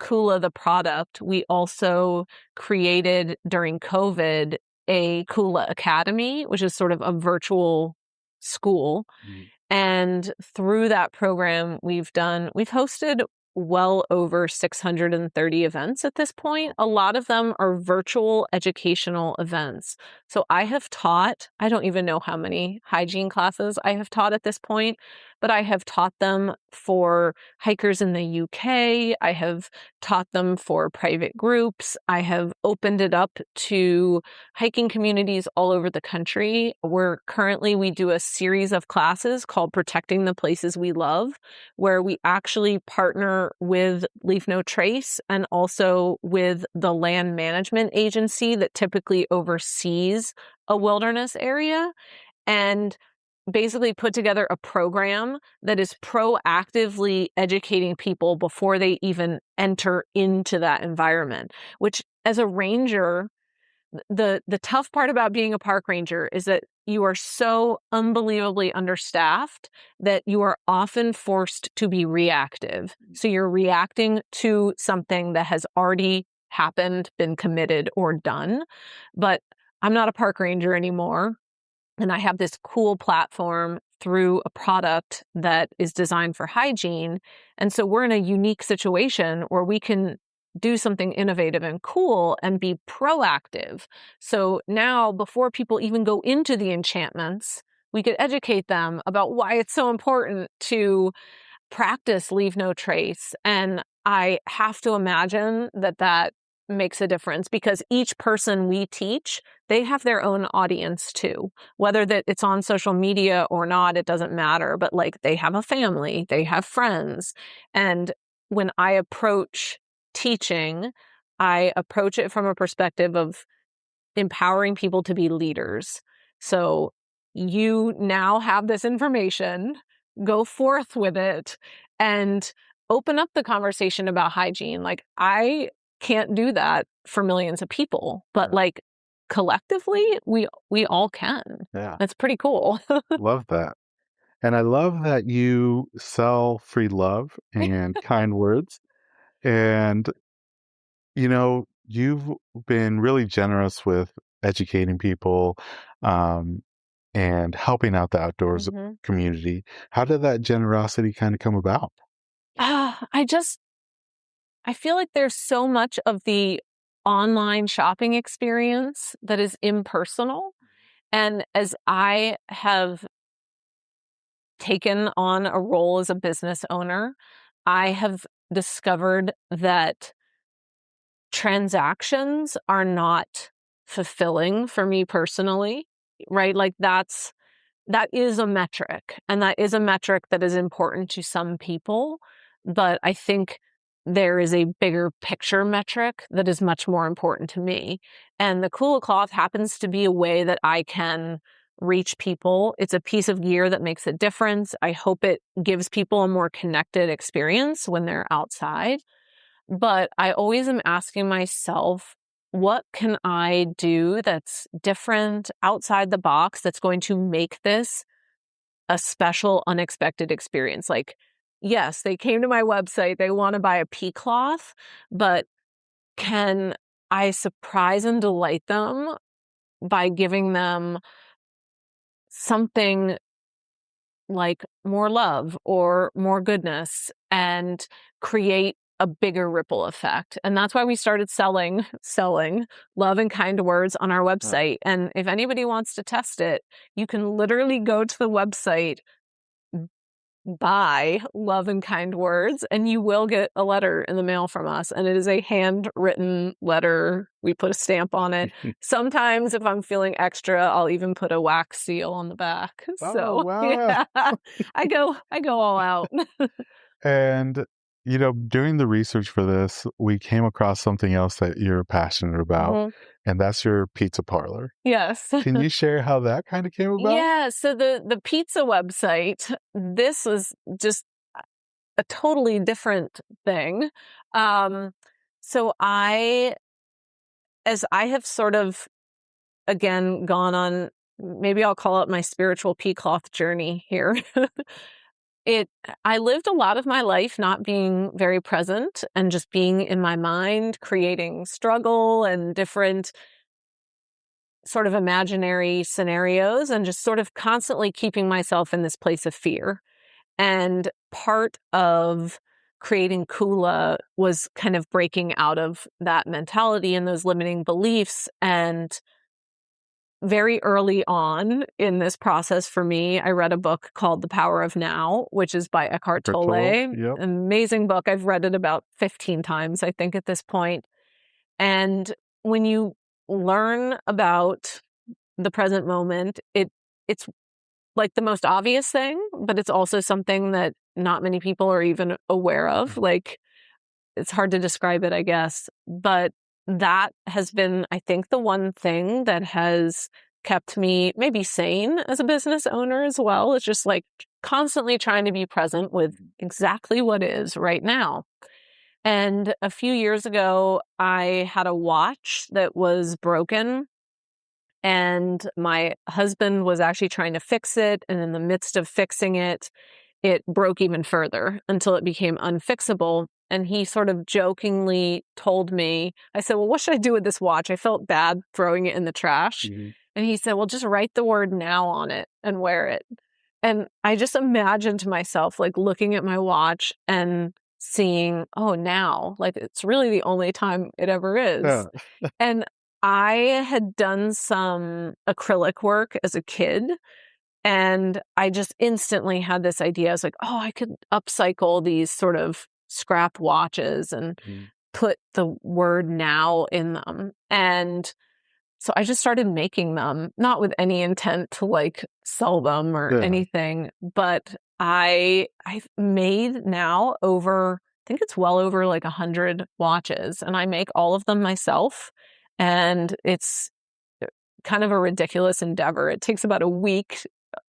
Kula, the product, we also created during COVID a Kula Academy, which is sort of a virtual school. And through that program, we've hosted well over 630 events at this point. A lot of them are virtual educational events. So I have taught, I don't even know how many hygiene classes I have taught at this point, but I have taught them for hikers in the UK. I have taught them for private groups. I have opened it up to hiking communities all over the country. We do a series of classes called Protecting the Places We Love, where we actually partner with Leave No Trace and also with the land management agency that typically oversees a wilderness area, and basically put together a program that is proactively educating people before they even enter into that environment, which as a ranger, the tough part about being a park ranger is that you are so unbelievably understaffed that you are often forced to be reactive. So you're reacting to something that has already happened, been committed, or done. But I'm not a park ranger anymore. And I have this cool platform through a product that is designed for hygiene. And so we're in a unique situation where we can do something innovative and cool and be proactive. So now, before people even go into the enchantments, we could educate them about why it's so important to practice Leave No Trace. And I have to imagine that makes a difference, because each person we teach, they have their own audience too. Whether that it's on social media or not, it doesn't matter. But like, they have a family, they have friends. And when I approach teaching, I approach it from a perspective of empowering people to be leaders. So you now have this information, go forth with it and open up the conversation about hygiene. Like, I can't do that for millions of people, but like collectively, we all can. Yeah. That's pretty cool. Love that. And I love that you sell free love and kind words. And, you've been really generous with educating people and helping out the outdoors community. How did that generosity kind of come about? I feel like there's so much of the online shopping experience that is impersonal. And as I have taken on a role as a business owner, I have discovered that transactions are not fulfilling for me personally, right? Like, that is a metric, and that is a metric that is important to some people. But I think there is a bigger picture metric that is much more important to me. And the Kula Cloth happens to be a way that I can reach people. It's a piece of gear that makes a difference. I hope it gives people a more connected experience when they're outside. But I always am asking myself, what can I do that's different, outside the box, that's going to make this a special, unexpected experience? Like, yes, they came to my website, they want to buy a pea cloth, but can I surprise and delight them by giving them something like more love or more goodness and create a bigger ripple effect? And that's why we started selling love and kind words on our website. And if anybody wants to test it, you can literally go to the website, buy love and kind words, and you will get a letter in the mail from us. And it is a handwritten letter. We put a stamp on it. Sometimes if I'm feeling extra, I'll even put a wax seal on the back. Oh, wow. Yeah, I go all out. And, doing the research for this, we came across something else that you're passionate about, and that's your pizza parlor. Yes. Can you share how that kind of came about? Yeah. So the pizza website, this was just a totally different thing. So as I have sort of, again, gone on maybe I'll call it my spiritual pea cloth journey here. I lived a lot of my life not being very present and just being in my mind, creating struggle and different sort of imaginary scenarios and just sort of constantly keeping myself in this place of fear. And part of creating Kula was kind of breaking out of that mentality and those limiting beliefs. And very early on in this process for me, I read a book called The Power of Now, which is by Eckhart Tolle. Yep. Amazing book. I've read it about 15 times, I think, at this point. And when you learn about the present moment, it's like the most obvious thing, but it's also something that not many people are even aware of. Like, it's hard to describe it, I guess. But that has been, I think, the one thing that has kept me maybe sane as a business owner as well. It's just like constantly trying to be present with exactly what is right now. And a few years ago, I had a watch that was broken. And my husband was actually trying to fix it. And in the midst of fixing it, it broke even further until it became unfixable. And he sort of jokingly told me, I said, well, what should I do with this watch? I felt bad throwing it in the trash. Mm-hmm. And he said, well, just write the word now on it and wear it. And I just imagined myself like looking at my watch and seeing, oh, now, like it's really the only time it ever is. Yeah. And I had done some acrylic work as a kid. And I just instantly had this idea. I was like, oh, I could upcycle these sort of scrap watches and put the word now in them. And so I just started making them, not with any intent to like sell them or anything, but I've made now over, I think it's well over like 100 watches, and I make all of them myself. And it's kind of a ridiculous endeavor. It takes about a week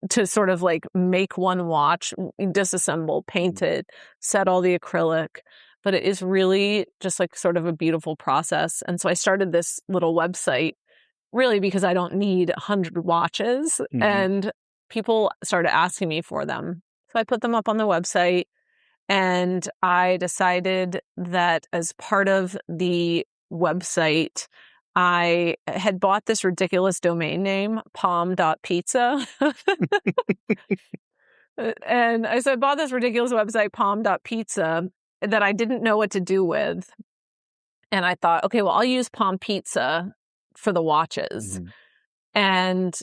to sort of like make one watch, disassemble, paint it, set all the acrylic. But it is really just like sort of a beautiful process. And so I started this little website really because I don't need 100 watches. Mm-hmm. And people started asking me for them. So I put them up on the website, and I decided that as part of the website, I had bought this ridiculous domain name, palm.pizza. And I said, I bought this ridiculous website, palm.pizza, that I didn't know what to do with. And I thought, okay, well, I'll use Palm Pizza for the watches. Mm-hmm. And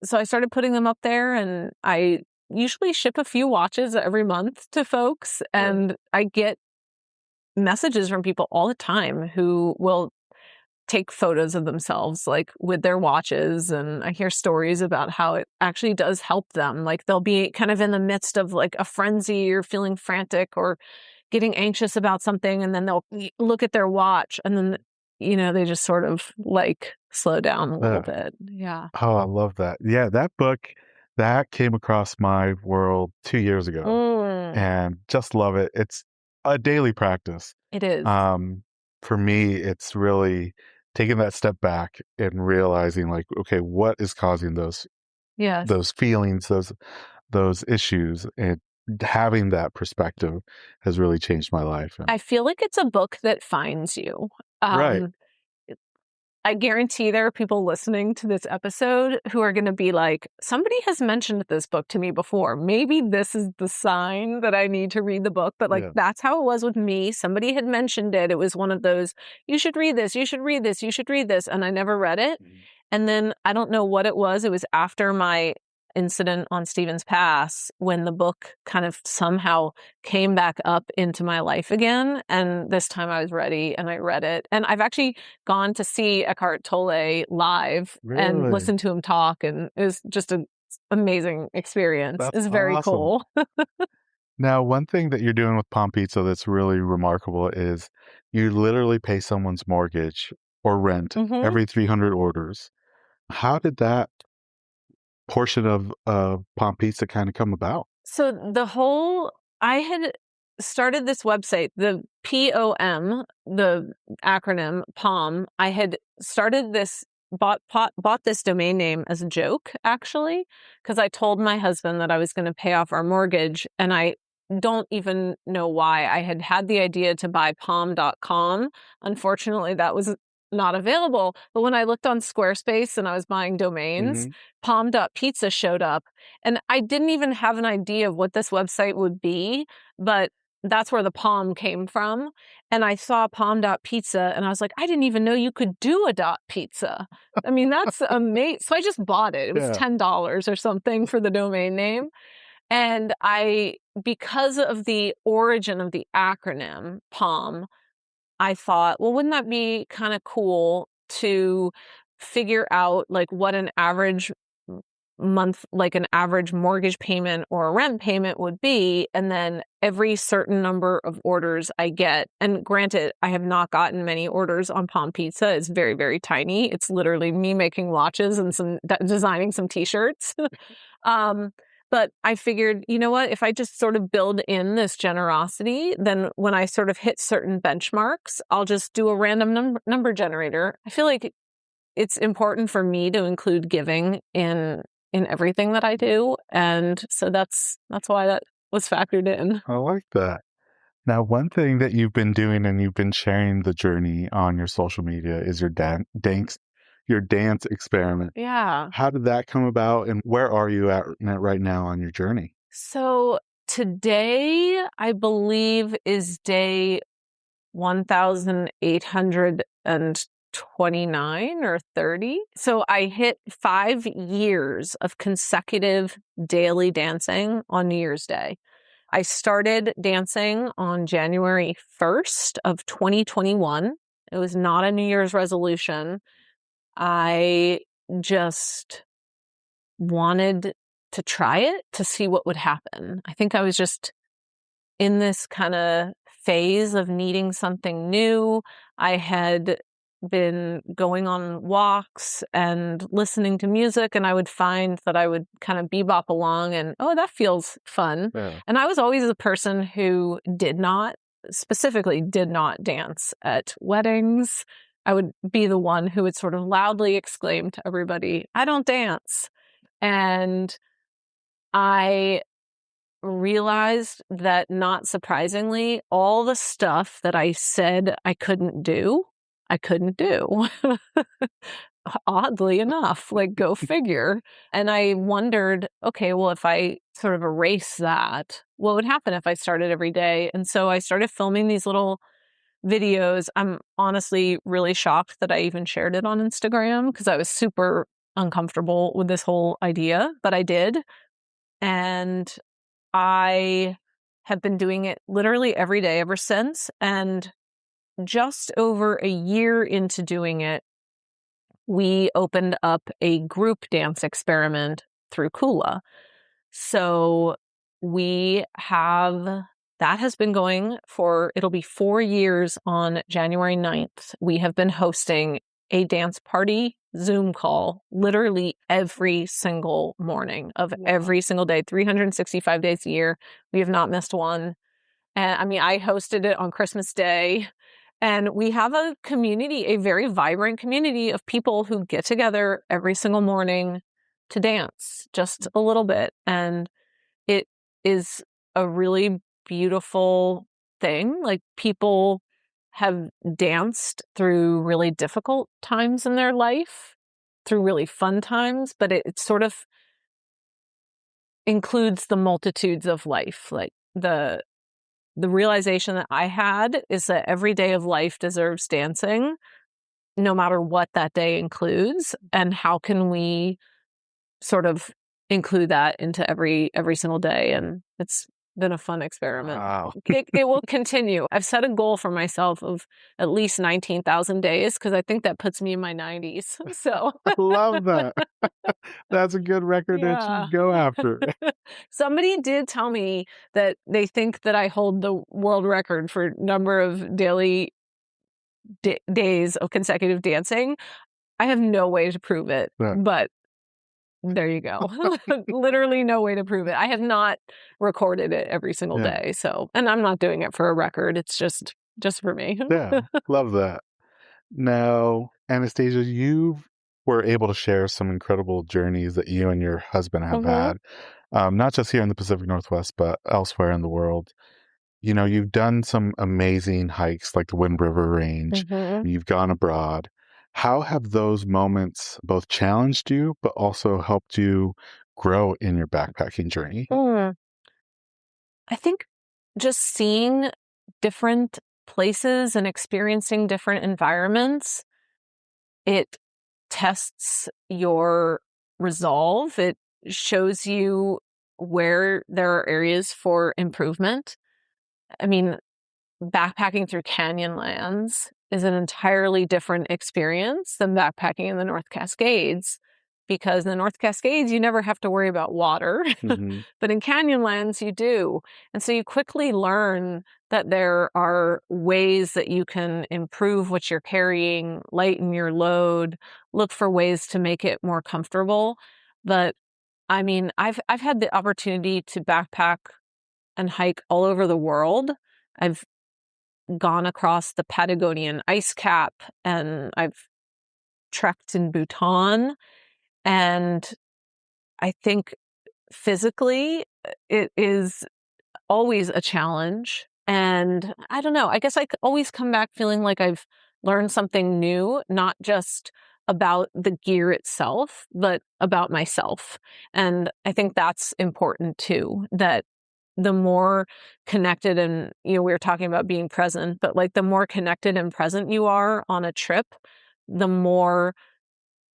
so I started putting them up there, and I usually ship a few watches every month to folks. And I get messages from people all the time who will take photos of themselves like with their watches, and I hear stories about how it actually does help them. Like they'll be kind of in the midst of like a frenzy or feeling frantic or getting anxious about something, and then they'll look at their watch, and then they just sort of like slow down a little bit. Yeah. Oh, I love that. Yeah, that book that came across my world 2 years ago, and just love it. It's a daily practice. It is. For me, it's really taking that step back and realizing like, okay, what is causing those feelings, those issues, and having that perspective has really changed my life. I feel like it's a book that finds you. Right. I guarantee there are people listening to this episode who are going to be like, somebody has mentioned this book to me before. Maybe this is the sign that I need to read the book. But that's how it was with me. Somebody had mentioned it. It was one of those, you should read this, you should read this, you should read this. And I never read it. Mm-hmm. And then I don't know what it was. It was after my incident on Stevens Pass when the book kind of somehow came back up into my life again. And this time I was ready and I read it. And I've actually gone to see Eckhart Tolle live and listen to him talk. And it was just an amazing experience. It's very awesome. Cool. Now, one thing that you're doing with Palm Pizza that's really remarkable is you literally pay someone's mortgage or rent every 300 orders. How did that portion of Palm Pizza kind of come about? So I had started this website, the POM, the acronym POM. I had started this bought this domain name as a joke, actually, because I told my husband that I was going to pay off our mortgage, and I don't even know why. I had the idea to buy palm.com. Unfortunately, that was not available. But when I looked on Squarespace and I was buying domains, palm.pizza showed up. And I didn't even have an idea of what this website would be, but that's where the palm came from. And I saw palm.pizza and I was like, I didn't even know you could do a .pizza. I mean, that's amazing. So I just bought it. It was $10 or something for the domain name. And because of the origin of the acronym PALM, I thought, well, wouldn't that be kind of cool to figure out like what an average month, like an average mortgage payment or a rent payment would be. And then every certain number of orders I get, and granted, I have not gotten many orders on Palm Pizza. It's very, very tiny. It's literally me making watches and designing some t-shirts. But I figured, you know what, if I just sort of build in this generosity, then when I sort of hit certain benchmarks, I'll just do a random number generator. I feel like it's important for me to include giving in everything that I do. And so that's why that was factored in. I like that. Now, one thing that you've been doing and you've been sharing the journey on your social media is your dance experiment. Yeah. How did that come about and where are you at right now on your journey? So today, I believe, is day 1,829 or 30. So I hit 5 years of consecutive daily dancing on New Year's Day. I started dancing on January 1st of 2021. It was not a New Year's resolution. I just wanted to try it to see what would happen. I think I was just in this kind of phase of needing something new. I had been going on walks and listening to music, and I would find that I would kind of bebop along and, oh, that feels fun. Yeah. And I was always the person who specifically did not dance at weddings. I would be the one who would sort of loudly exclaim to everybody, I don't dance. And I realized that, not surprisingly, all the stuff that I said I couldn't do. Oddly enough, like, go figure. And I wondered, okay, well, if I sort of erase that, what would happen if I started every day? And so I started filming these little videos. I'm honestly really shocked that I even shared it on Instagram because I was super uncomfortable with this whole idea, but I did. And I have been doing it literally every day ever since. And just over a year into doing it, we opened up a group dance experiment through Kula. So that has been going it'll be 4 years on January 9th. We have been hosting a dance party Zoom call literally every single morning of every single day, 365 days a year. We have not missed one. And I mean, I hosted it on Christmas Day. And we have a community, a very vibrant community of people who get together every single morning to dance just a little bit. And it is a really beautiful thing. Like, people have danced through really difficult times in their life, through really fun times, but it sort of includes the multitudes of life. Like, the realization that I had is that every day of life deserves dancing, no matter what that day includes. And how can we sort of include that into every single day? And it's been a fun experiment. Wow. It will continue. I've set a goal for myself of at least 19,000 days because I think that puts me in my 90s. So I love that. That's a good record that you go after. Somebody did tell me that they think that I hold the world record for number of daily days of consecutive dancing. I have no way to prove it, but there you go. Literally no way to prove it. I have not recorded it every single day. So, and I'm not doing it for a record. It's just for me. Yeah. Love that. Now, Anastasia, you've were able to share some incredible journeys that you and your husband have Mm-hmm. had, not just here in the Pacific Northwest, but elsewhere in the world. You've done some amazing hikes like the Wind River Range. Mm-hmm. You've gone abroad. How have those moments both challenged you, but also helped you grow in your backpacking journey? Mm. I think just seeing different places and experiencing different environments, it tests your resolve. It shows you where there are areas for improvement. I mean, backpacking through Canyonlands is an entirely different experience than backpacking in the North Cascades, because in the North Cascades, you never have to worry about water, Hmm. but in Canyonlands, you do. And so you quickly learn that there are ways that you can improve what you're carrying, lighten your load, look for ways to make it more comfortable. But I mean, I've had the opportunity to backpack and hike all over the world. I've gone across the Patagonian ice cap, and I've trekked in Bhutan. And I think physically it is always a challenge. And I don't know, I guess always come back feeling like I've learned something new, not just about the gear itself, but about myself. And I think that's important too, that the more connected and, we were talking about being present, but like the more connected and present you are on a trip, the more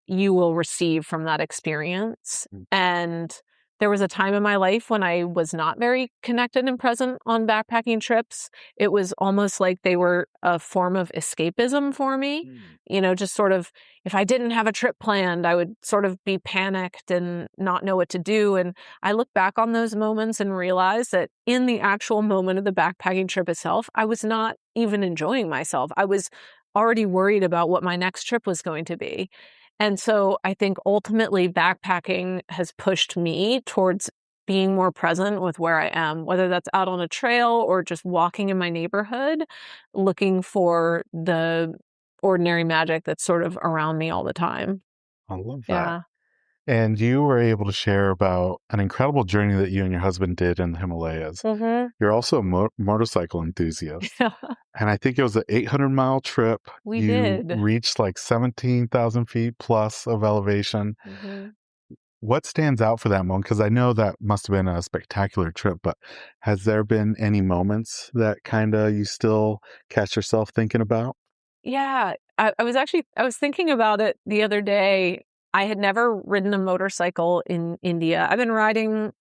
you will receive from that experience. Mm. And there was a time in my life when I was not very connected and present on backpacking trips. It was almost like they were a form of escapism for me. Just sort of, if I didn't have a trip planned, I would sort of be panicked and not know what to do. And I look back on those moments and realize that in the actual moment of the backpacking trip itself, I was not even enjoying myself. I was already worried about what my next trip was going to be. And so I think ultimately backpacking has pushed me towards being more present with where I am, whether that's out on a trail or just walking in my neighborhood, looking for the ordinary magic that's sort of around me all the time. I love that. Yeah. And you were able to share about an incredible journey that you and your husband did in the Himalayas. Mm-hmm. You're also a motorcycle enthusiast. Yeah, And I think it was an 800-mile trip. we You did. reached like 17,000 feet plus of elevation. Mm-hmm. What stands out for that moment? Because I know that must have been a spectacular trip, but has there been any moments that kind of you still catch yourself thinking about? Yeah, I was thinking about it the other day. I had never ridden a motorcycle in India. I've been riding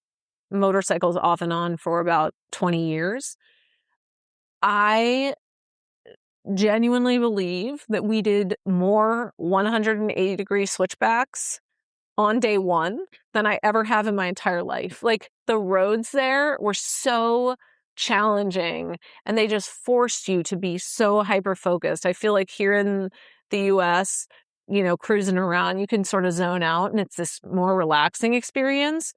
motorcycles off and on for about 20 years. I genuinely believe that we did more 180-degree switchbacks on day one than I ever have in my entire life. Like the roads there were so challenging and they just forced you to be so hyper focused. I feel like here in the US, cruising around, you can sort of zone out and it's this more relaxing experience.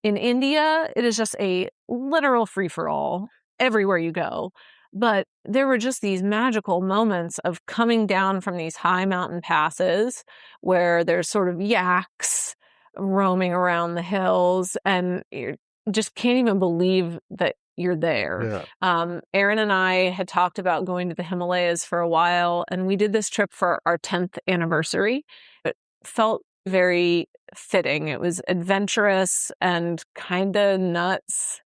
In India, it is just a literal free for all everywhere you go. But there were just these magical moments of coming down from these high mountain passes where there's sort of yaks roaming around the hills and you just can't even believe that you're there. Yeah. Aaron and I had talked about going to the Himalayas for a while, and we did this trip for our 10th anniversary. It felt very fitting. It was adventurous and kind of nuts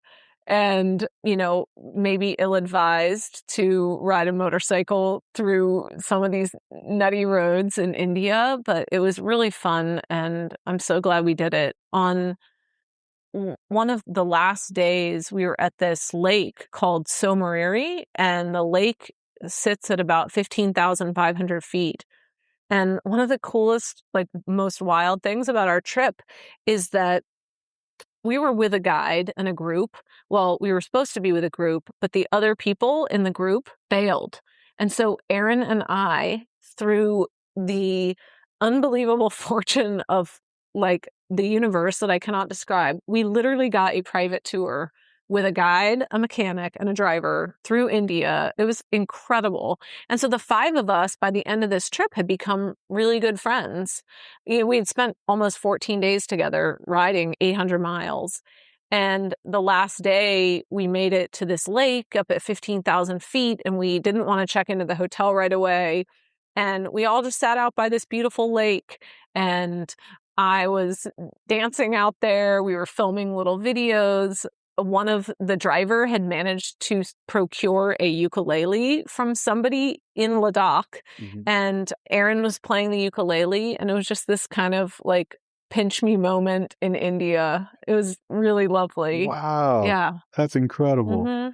and, maybe ill-advised to ride a motorcycle through some of these nutty roads in India, but it was really fun, and I'm so glad we did it. On one of the last days, we were at this lake called Somariri, and the lake sits at about 15,500 feet. And one of the coolest, like most wild things about our trip is that we were with a guide and a group. Well, we were supposed to be with a group, but the other people in the group bailed. And so Aaron and I, through the unbelievable fortune of like the universe that I cannot describe, we literally got a private tour with a guide, a mechanic, and a driver through India. It was incredible. And so the 5 of us, by the end of this trip, had become really good friends. We had spent almost 14 days together riding 800 miles. And the last day, we made it to this lake up at 15,000 feet, and we didn't want to check into the hotel right away. And we all just sat out by this beautiful lake, and I was dancing out there. We were filming little videos. One of the driver had managed to procure a ukulele from somebody in Ladakh, and Aaron was playing the ukulele, and it was just this kind of like pinch me moment in India. It was really lovely. Wow. Yeah. That's incredible.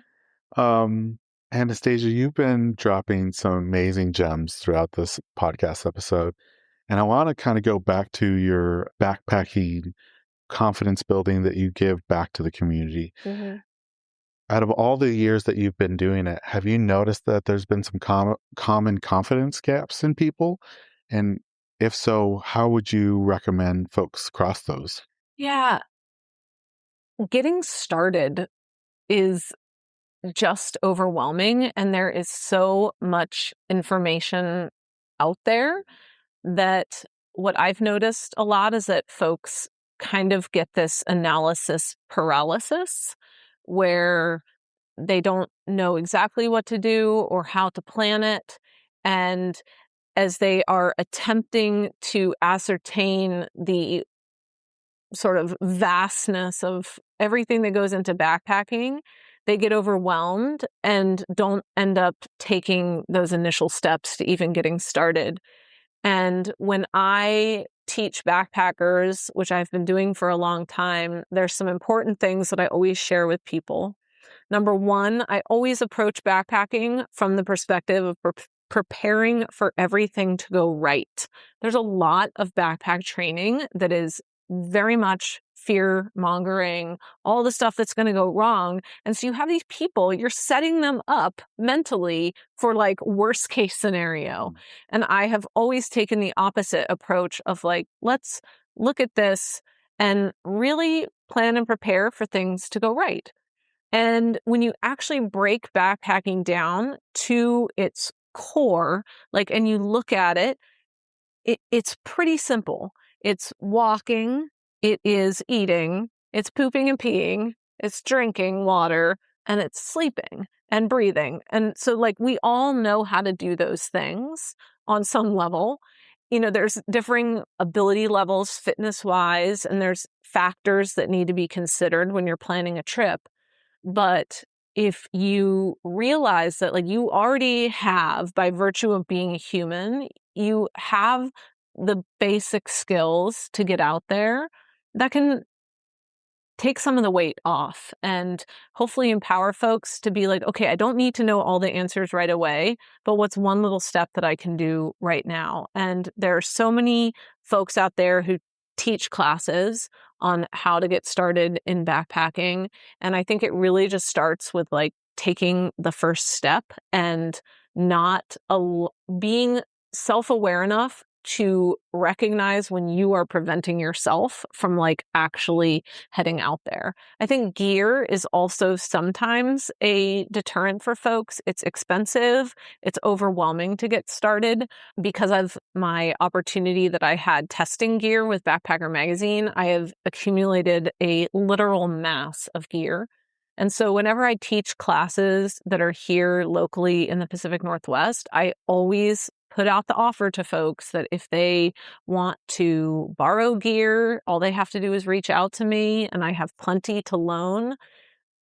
Anastasia, you've been dropping some amazing gems throughout this podcast episode. And I want to kind of go back to your backpacking confidence building that you give back to the community. Out of all the years that you've been doing it, have you noticed that there's been some common confidence gaps in people? And if so, how would you recommend folks cross those? Yeah. Getting started is just overwhelming, and there is so much information out there that what I've noticed a lot is that folks kind of get this analysis paralysis where they don't know exactly what to do or how to plan it. And as they are attempting to ascertain the sort of vastness of everything that goes into backpacking, they get overwhelmed and don't end up taking those initial steps to even getting started. And when I teach backpackers, which I've been doing for a long time, there's some important things that I always share with people. Number one, I always approach backpacking from the perspective of preparing for everything to go right. There's a lot of backpack training that is very much fear mongering, all the stuff that's going to go wrong. And so you have these people, you're setting them up mentally for like worst case scenario. And I have always taken the opposite approach of like, let's look at this and really plan and prepare for things to go right. And when you actually break backpacking down to its core, like, and you look at it, it's pretty simple. It's walking, it is eating, it's pooping and peeing, it's drinking water, and it's sleeping and breathing. And so like we all know how to do those things on some level. You know, there's differing ability levels fitness-wise, and there's factors that need to be considered when you're planning a trip. But if you realize that like you already have, by virtue of being a human, you have the basic skills to get out there, that can take some of the weight off and hopefully empower folks to be like, okay, I don't need to know all the answers right away, but what's one little step that I can do right now? And there are so many folks out there who teach classes on how to get started in backpacking. And I think it really just starts with like taking the first step and not being self-aware enough to recognize when you are preventing yourself from like actually heading out there. I think gear is also sometimes a deterrent for folks. It's expensive. It's overwhelming to get started. Because of my opportunity that I had testing gear with Backpacker Magazine, I have accumulated a literal mass of gear. And so whenever I teach classes that are here locally in the Pacific Northwest, I always put out the offer to folks that if they want to borrow gear, all they have to do is reach out to me, and I have plenty to loan.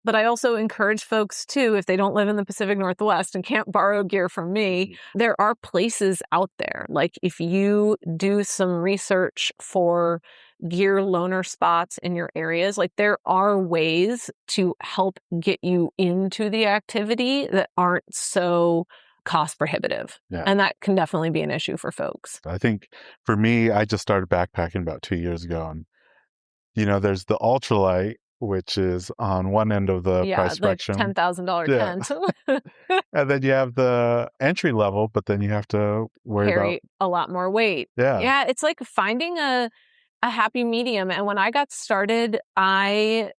But I also encourage folks too, if they don't live in the Pacific Northwest and can't borrow gear from me, there are places out there. Like if you do some research for gear loaner spots in your areas, like there are ways to help get you into the activity that aren't so cost prohibitive. Yeah. And that can definitely be an issue for folks. I think for me, I just started backpacking about 2 years ago. And, you know, there's the ultralight, which is on one end of the price spectrum. $10,000 tent. And then you have the entry level, but then you have to worry about a lot more weight. Yeah, it's like finding a happy medium. And when I got started, I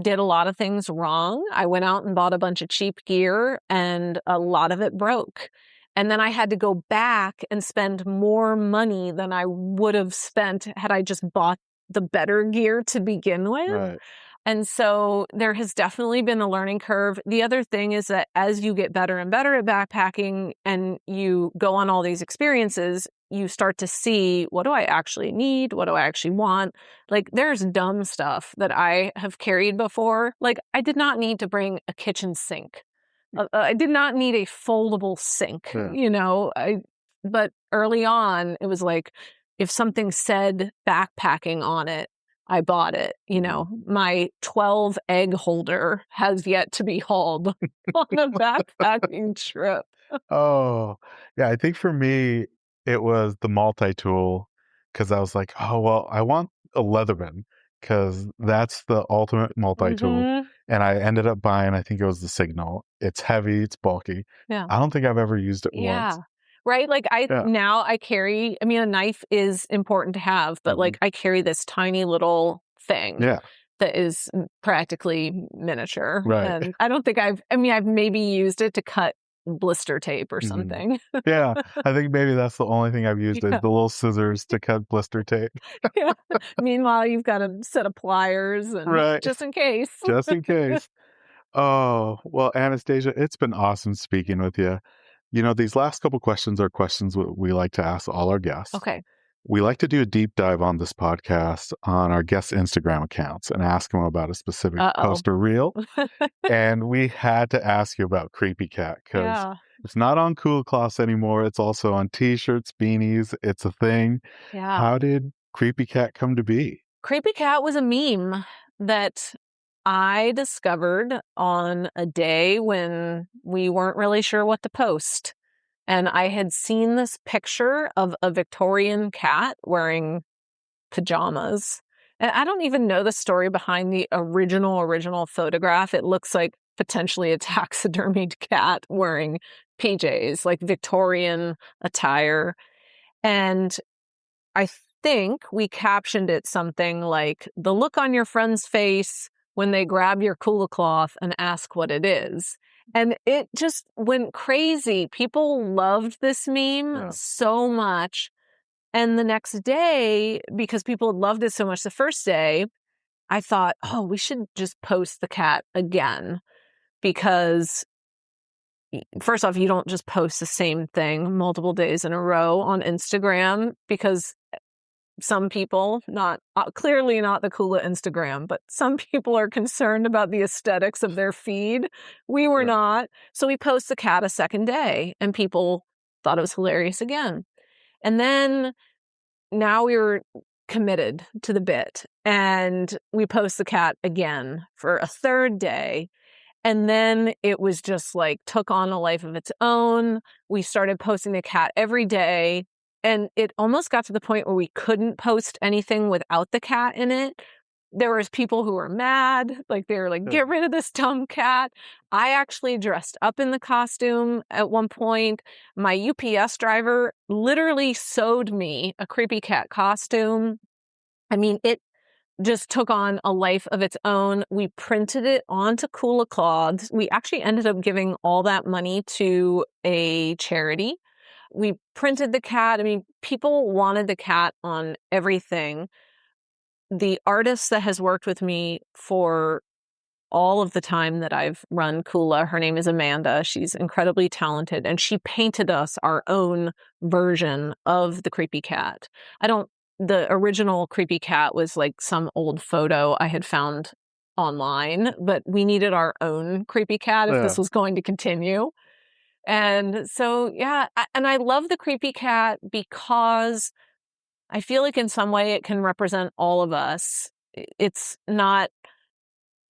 did a lot of things wrong. I went out and bought a bunch of cheap gear and a lot of it broke. And then I had to go back and spend more money than I would have spent had I just bought the better gear to begin with. Right. And so there has definitely been a learning curve. The other thing is that as you get better and better at backpacking and you go on all these experiences, you start to see, what do I actually need? What do I actually want? Like, there's dumb stuff that I have carried before. Like, I did not need to bring a kitchen sink. I did not need a foldable sink, but early on it was like, if something said backpacking on it, I bought it. My 12 egg holder has yet to be hauled on a backpacking trip. Oh, yeah. I think for me, it was the multi-tool because I was like, oh, well, I want a Leatherman because that's the ultimate multi-tool. Mhm. And I ended up buying, I think it was the Signal. It's heavy, it's bulky. Yeah. I don't think I've ever used it Yeah. once. Right? Like Yeah. now I carry, a knife is important to have, but like I carry this tiny little thing Yeah. that is practically miniature. Right. And I don't think I've maybe used it to cut blister tape or something. Yeah. I think maybe that's the only thing I've used Yeah. is the little scissors to cut blister tape. Yeah. Meanwhile, you've got a set of pliers and Right. just in case. Just in case. Oh, well, Anastasia, it's been awesome speaking with you. These last couple questions are questions we like to ask all our guests. Okay. We like to do a deep dive on this podcast on our guest Instagram accounts and ask them about a specific post or reel. And we had to ask you about Creepy Cat because it's not on Kula Cloth anymore. It's also on t-shirts, beanies. It's a thing. Yeah. How did Creepy Cat come to be? Creepy Cat was a meme that I discovered on a day when we weren't really sure what to post. And I had seen this picture of a Victorian cat wearing pajamas. And I don't even know the story behind the original photograph. It looks like potentially a taxidermied cat wearing PJs, like Victorian attire. And I think we captioned it something like, the look on your friend's face when they grab your Kula Cloth and ask what it is. And it just went crazy. People loved this meme so much. And the next day, because people loved it so much the first day, I thought, oh, we should just post the cat again. Because first off, you don't just post the same thing multiple days in a row on Instagram, because some people, not clearly not the Kula Instagram, but some people are concerned about the aesthetics of their feed. We were not. So we post the cat a second day and people thought it was hilarious again. And then now we were committed to the bit and we post the cat again for a third day. And then it was just like took on a life of its own. We started posting the cat every day. And it almost got to the point where we couldn't post anything without the cat in it. There was people who were mad, like they were like, get rid of this dumb cat. I actually dressed up in the costume at one point. My UPS driver literally sewed me a Creepy Cat costume. It just took on a life of its own. We printed it onto Kula Cloth. We actually ended up giving all that money to a charity. We printed the cat. People wanted the cat on everything. The artist that has worked with me for all of the time that I've run Kula, her name is Amanda. She's incredibly talented, and she painted us our own version of the Creepy Cat. The original Creepy Cat was like some old photo I had found online, but we needed our own Creepy Cat if this was going to continue. And so, and I love the Creepy Cat because I feel like in some way it can represent all of us. It's not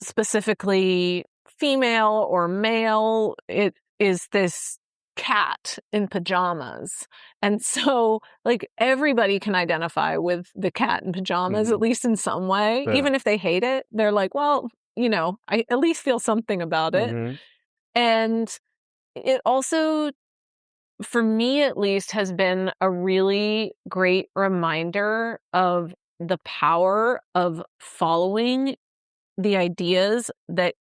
specifically female or male. It is this cat in pajamas. And so, like, everybody can identify with the cat in pajamas, at least in some way. Yeah. Even if they hate it, they're like, well, I at least feel something about it. And it also, for me at least, has been a really great reminder of the power of following the ideas that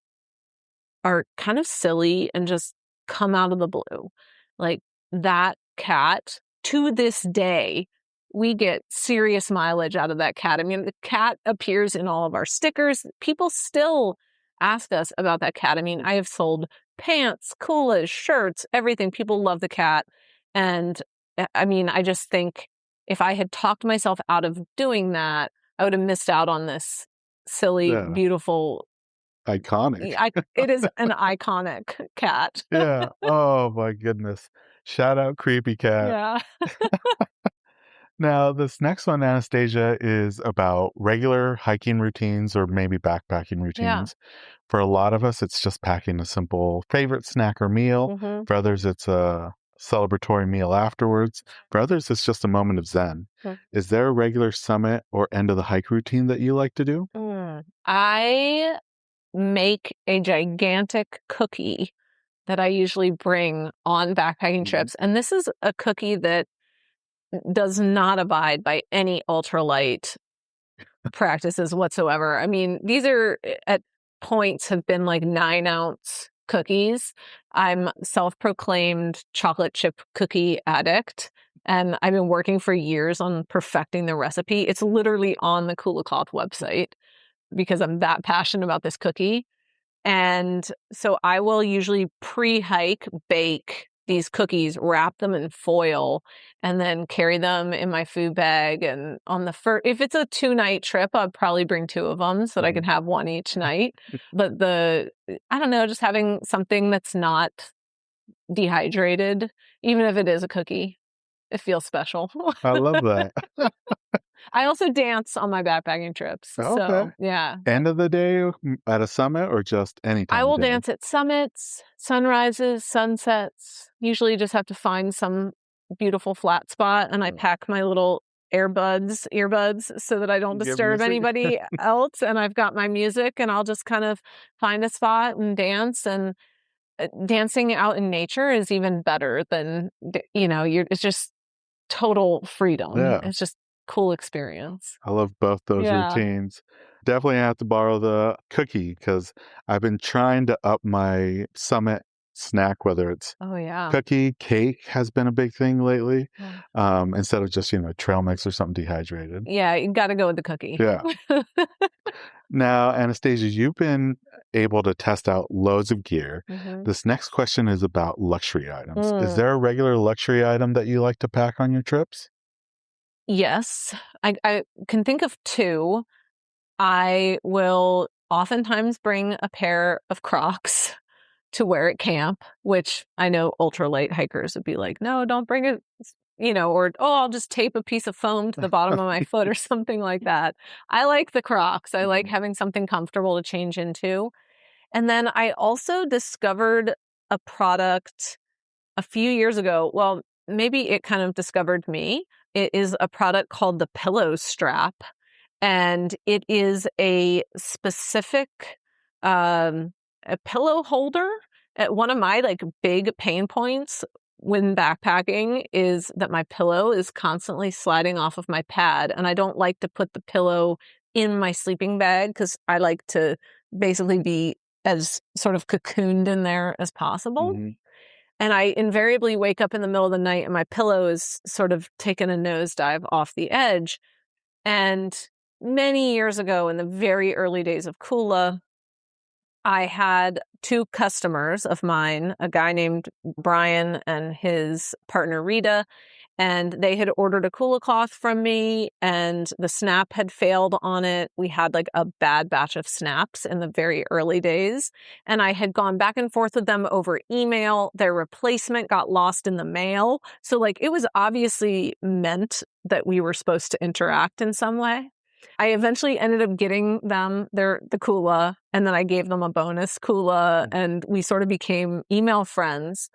are kind of silly and just come out of the blue. Like that cat, to this day, we get serious mileage out of that cat. I mean, the cat appears in all of our stickers. People still ask us about that cat. I mean, I have sold pants, Kulas, shirts, everything. People love the cat. And I mean, I just think if I had talked myself out of doing that, I would have missed out on this silly, Yeah. beautiful, Iconic. it is an iconic cat. Yeah. Oh my goodness. Shout out creepy cat. Yeah. Now, this next one, Anastasia, is about regular hiking routines or maybe backpacking routines. For a lot of us, it's just packing a simple favorite snack or meal. Mm-hmm. For others, it's a celebratory meal afterwards. For others, it's just a moment of zen. Is there a regular summit or end of the hike routine that you like to do? I make a gigantic cookie that I usually bring on backpacking trips. And this is a cookie that does not abide by any ultralight practices whatsoever. I mean, these are at points have been like 9-ounce cookies. I'm self-proclaimed chocolate chip cookie addict, and I've been working for years on perfecting the recipe. It's literally on the Kula Cloth website because I'm that passionate about this cookie. And so I will usually pre-hike bake these cookies, wrap them in foil, and then carry them in my food bag. And on the first, if it's a 2-night trip, I'd probably bring 2 of them so that I can have one each night. But I don't know, just having something that's not dehydrated, even if it is a cookie, it feels special. I love that. I also dance on my backpacking trips. Okay. So, yeah. End of the day at a summit or just any time I will of day? dance at summits, sunrises, sunsets. Usually just have to find some beautiful flat spot, and I pack my little earbuds so that I don't disturb anybody else. And I've got my music, and I'll just kind of find a spot and dance. And dancing out in nature is even better than, it's just total freedom. Yeah. It's just cool experience. I love both those routines. Definitely have to borrow the cookie because I've been trying to up my summit snack, whether it's cookie, cake has been a big thing lately, instead of just, trail mix or something dehydrated. Yeah, you got to go with the cookie. Yeah. Now, Anastasia, you've been able to test out loads of gear. This next question is about luxury items. Is there a regular luxury item that you like to pack on your trips? Yes, I can think of 2. I will oftentimes bring a pair of Crocs to wear at camp, which I know ultralight hikers would be like, no, don't bring it, or, I'll just tape a piece of foam to the bottom of my foot or something like that. I like the Crocs. I like having something comfortable to change into. And then I also discovered a product a few years ago. Well, maybe it kind of discovered me. It is a product called the Pillow Strap, and it is a specific a pillow holder. One of my big pain points when backpacking is that my pillow is constantly sliding off of my pad, and I don't like to put the pillow in my sleeping bag because I like to basically be as sort of cocooned in there as possible. And I invariably wake up in the middle of the night and my pillow is sort of taken a nosedive off the edge. And many years ago, in the very early days of Kula, I had 2 customers of mine, a guy named Brian and his partner Rita, and they had ordered a Kula Cloth from me, and the snap had failed on it. We had a bad batch of snaps in the very early days, and I had gone back and forth with them over email. Their replacement got lost in the mail. So it was obviously meant that we were supposed to interact in some way. I eventually ended up getting them the Kula, and then I gave them a bonus Kula, and we sort of became email friends.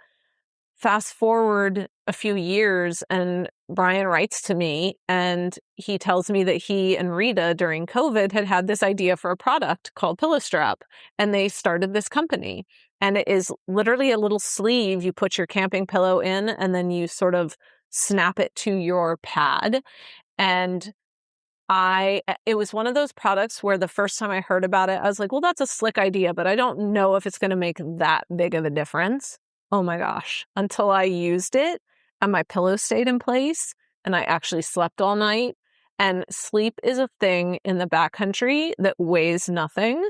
Fast forward a few years, and Brian writes to me, and he tells me that he and Rita during COVID had this idea for a product called Pillow Strap, and they started this company. And it is literally a little sleeve you put your camping pillow in, and then you sort of snap it to your pad. And it was one of those products where the first time I heard about it, I was like, well, that's a slick idea, but I don't know if it's going to make that big of a difference. Oh my gosh. Until I used it and my pillow stayed in place and I actually slept all night. And sleep is a thing in the backcountry that weighs nothing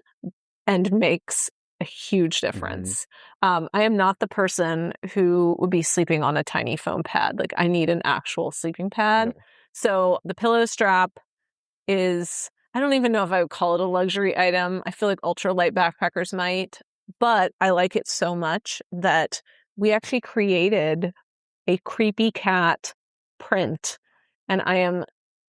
and makes a huge difference. I am not the person who would be sleeping on a tiny foam pad. Like, I need an actual sleeping pad. So the pillow strap is, I don't even know if I would call it a luxury item. I feel like ultralight backpackers might, but I like it so much that we actually created a creepy cat print, and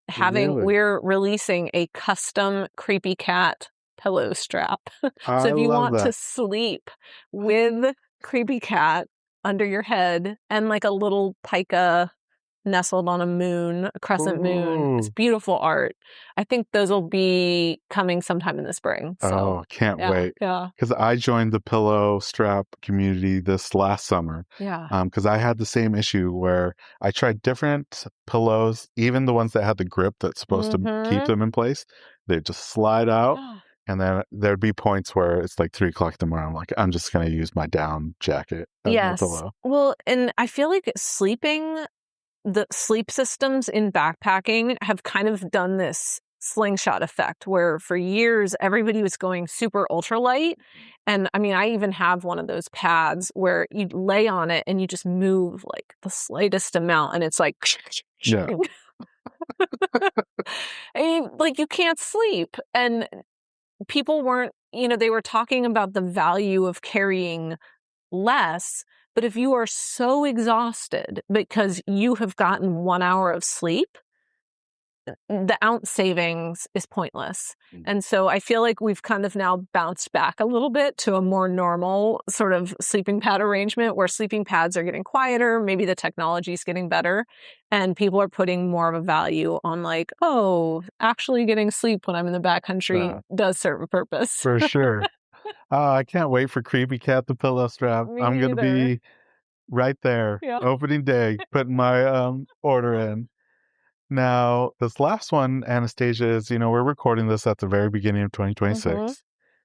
we're releasing a custom creepy cat pillow strap. So if you want to sleep with creepy cat under your head and like a little pica nestled on a crescent moon. It's beautiful art. I think those will be coming sometime in the spring. So, can't wait. Yeah. Because I joined the pillow strap community this last summer. Yeah. Because I had the same issue where I tried different pillows, even the ones that had the grip that's supposed to keep them in place. They just slide out. And then there'd be points where it's like 3:00 in the morning. I'm like, I'm just going to use my down jacket as my pillow. Well, and I feel like the sleep systems in backpacking have kind of done this slingshot effect where for years everybody was going super ultralight. And I mean, I even have one of those pads where you lay on it and you just move like the slightest amount and it's like, and like you can't sleep. And people weren't, they were talking about the value of carrying less. But if you are so exhausted because you have gotten 1 hour of sleep, the ounce savings is pointless. And so I feel like we've kind of now bounced back a little bit to a more normal sort of sleeping pad arrangement where sleeping pads are getting quieter. Maybe the technology is getting better and people are putting more of a value on like, oh, actually getting sleep when I'm in the backcountry does serve a purpose. For sure. I can't wait for Creepy Cat the pillow strap. I'm going to be right there, opening day, putting my order in. Now, this last one, Anastasia, is, we're recording this at the very beginning of 2026.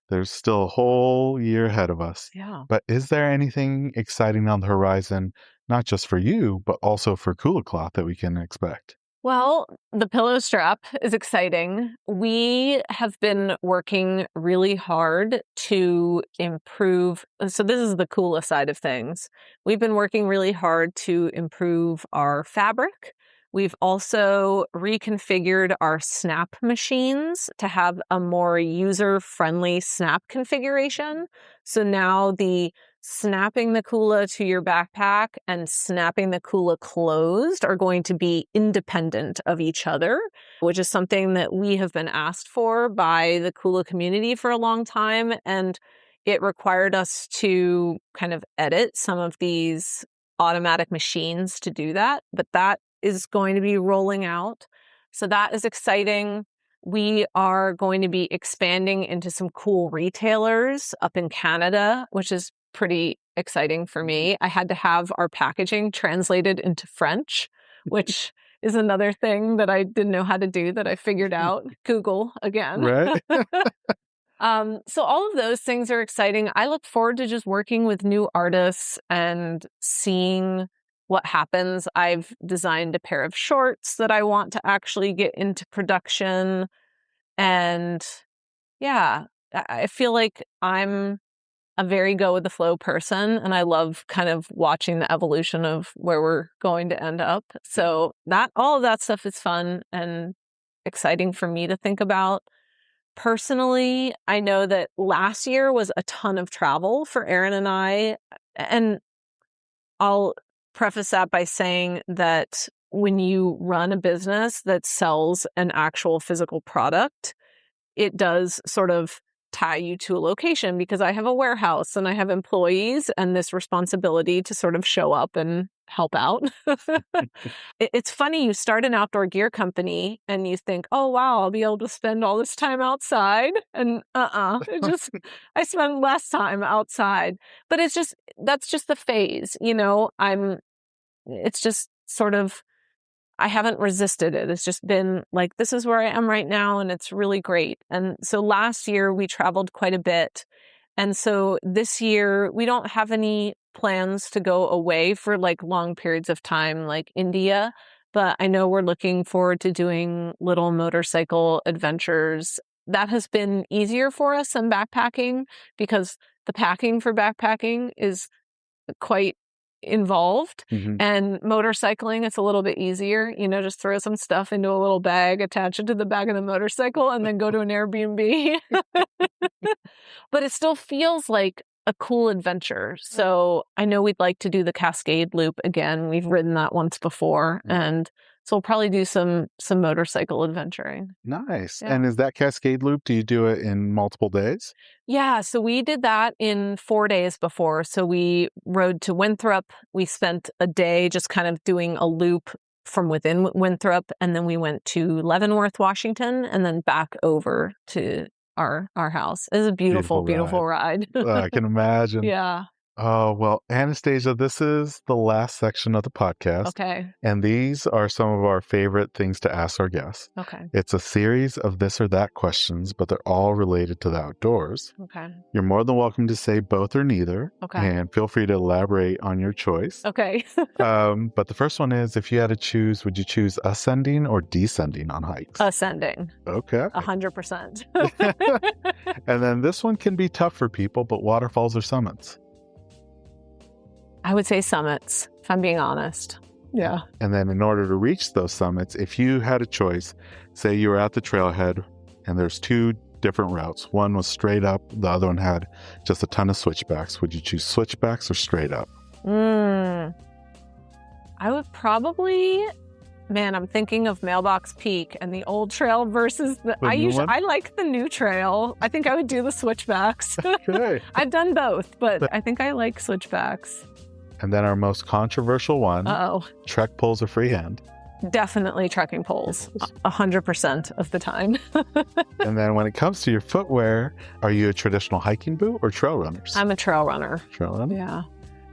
There's still a whole year ahead of us. Yeah. But is there anything exciting on the horizon, not just for you, but also for Kula Cloth that we can expect? Well, the pillow strap is exciting. We have been working really hard to improve. So this is the Kula side of things. We've been working really hard to improve our fabric. We've also reconfigured our snap machines to have a more user-friendly snap configuration. So now the snapping the Kula to your backpack and snapping the Kula closed are going to be independent of each other, which is something that we have been asked for by the Kula community for a long time. And it required us to kind of edit some of these automatic machines to do that. But that is going to be rolling out. So that is exciting. We are going to be expanding into some cool retailers up in Canada, which is pretty exciting for me. I had to have our packaging translated into French, which is another thing that I didn't know how to do that I figured out. Google again. Right. So all of those things are exciting. I look forward to just working with new artists and seeing what happens. I've designed a pair of shorts that I want to actually get into production. And yeah, I feel like I'm a very go with the flow person, and I love kind of watching the evolution of where we're going to end up. So all of that stuff is fun and exciting for me to think about. Personally, I know that last year was a ton of travel for Aaron and I, and I'll preface that by saying that when you run a business that sells an actual physical product, it does sort of tie you to a location because I have a warehouse and I have employees and this responsibility to sort of show up and help out. It's funny, you start an outdoor gear company and you think, oh, wow, I'll be able to spend all this time outside. And I spend less time outside. But that's just the phase, it's just sort of, I haven't resisted it. It's just been like, this is where I am right now, and it's really great. And so last year we traveled quite a bit. And so this year we don't have any plans to go away for like long periods of time, like India. But I know we're looking forward to doing little motorcycle adventures. That has been easier for us than backpacking, because the packing for backpacking is quite involved. And motorcycling, it's a little bit easier. Just throw some stuff into a little bag, attach it to the back of the motorcycle, and then go to an Airbnb. But it still feels like a cool adventure. So I know we'd like to do the Cascade Loop again. We've ridden that once before. And so we'll probably do some motorcycle adventuring. Nice. Yeah. And is that Cascade Loop, do you do it in multiple days? Yeah, so we did that in 4 days before. So we rode to Winthrop. We spent a day just kind of doing a loop from within Winthrop, and then we went to Leavenworth, Washington, and then back over to our house. It was a beautiful ride. I can imagine. Yeah. Oh, well, Anastasia, this is the last section of the podcast. Okay. And these are some of our favorite things to ask our guests. Okay. It's a series of this or that questions, but they're all related to the outdoors. Okay. You're more than welcome to say both or neither. Okay. And feel free to elaborate on your choice. Okay. But the first one is, if you had to choose, would you choose ascending or descending on hikes? Ascending. Okay. 100%. And then this one can be tough for people, but waterfalls or summits? I would say summits, if I'm being honest. Yeah. And then in order to reach those summits, if you had a choice, say you were at the trailhead and there's two different routes. One was straight up, the other one had just a ton of switchbacks. Would you choose switchbacks or straight up? I would probably, I'm thinking of Mailbox Peak and the old trail versus I like the new trail. I think I would do the switchbacks. Okay. I've done both, but I think I like switchbacks. And then our most controversial one, trek poles or freehand? Definitely trekking poles, 100% of the time. And then when it comes to your footwear, are you a traditional hiking boot or trail runners? I'm a trail runner. Trail runner? Yeah.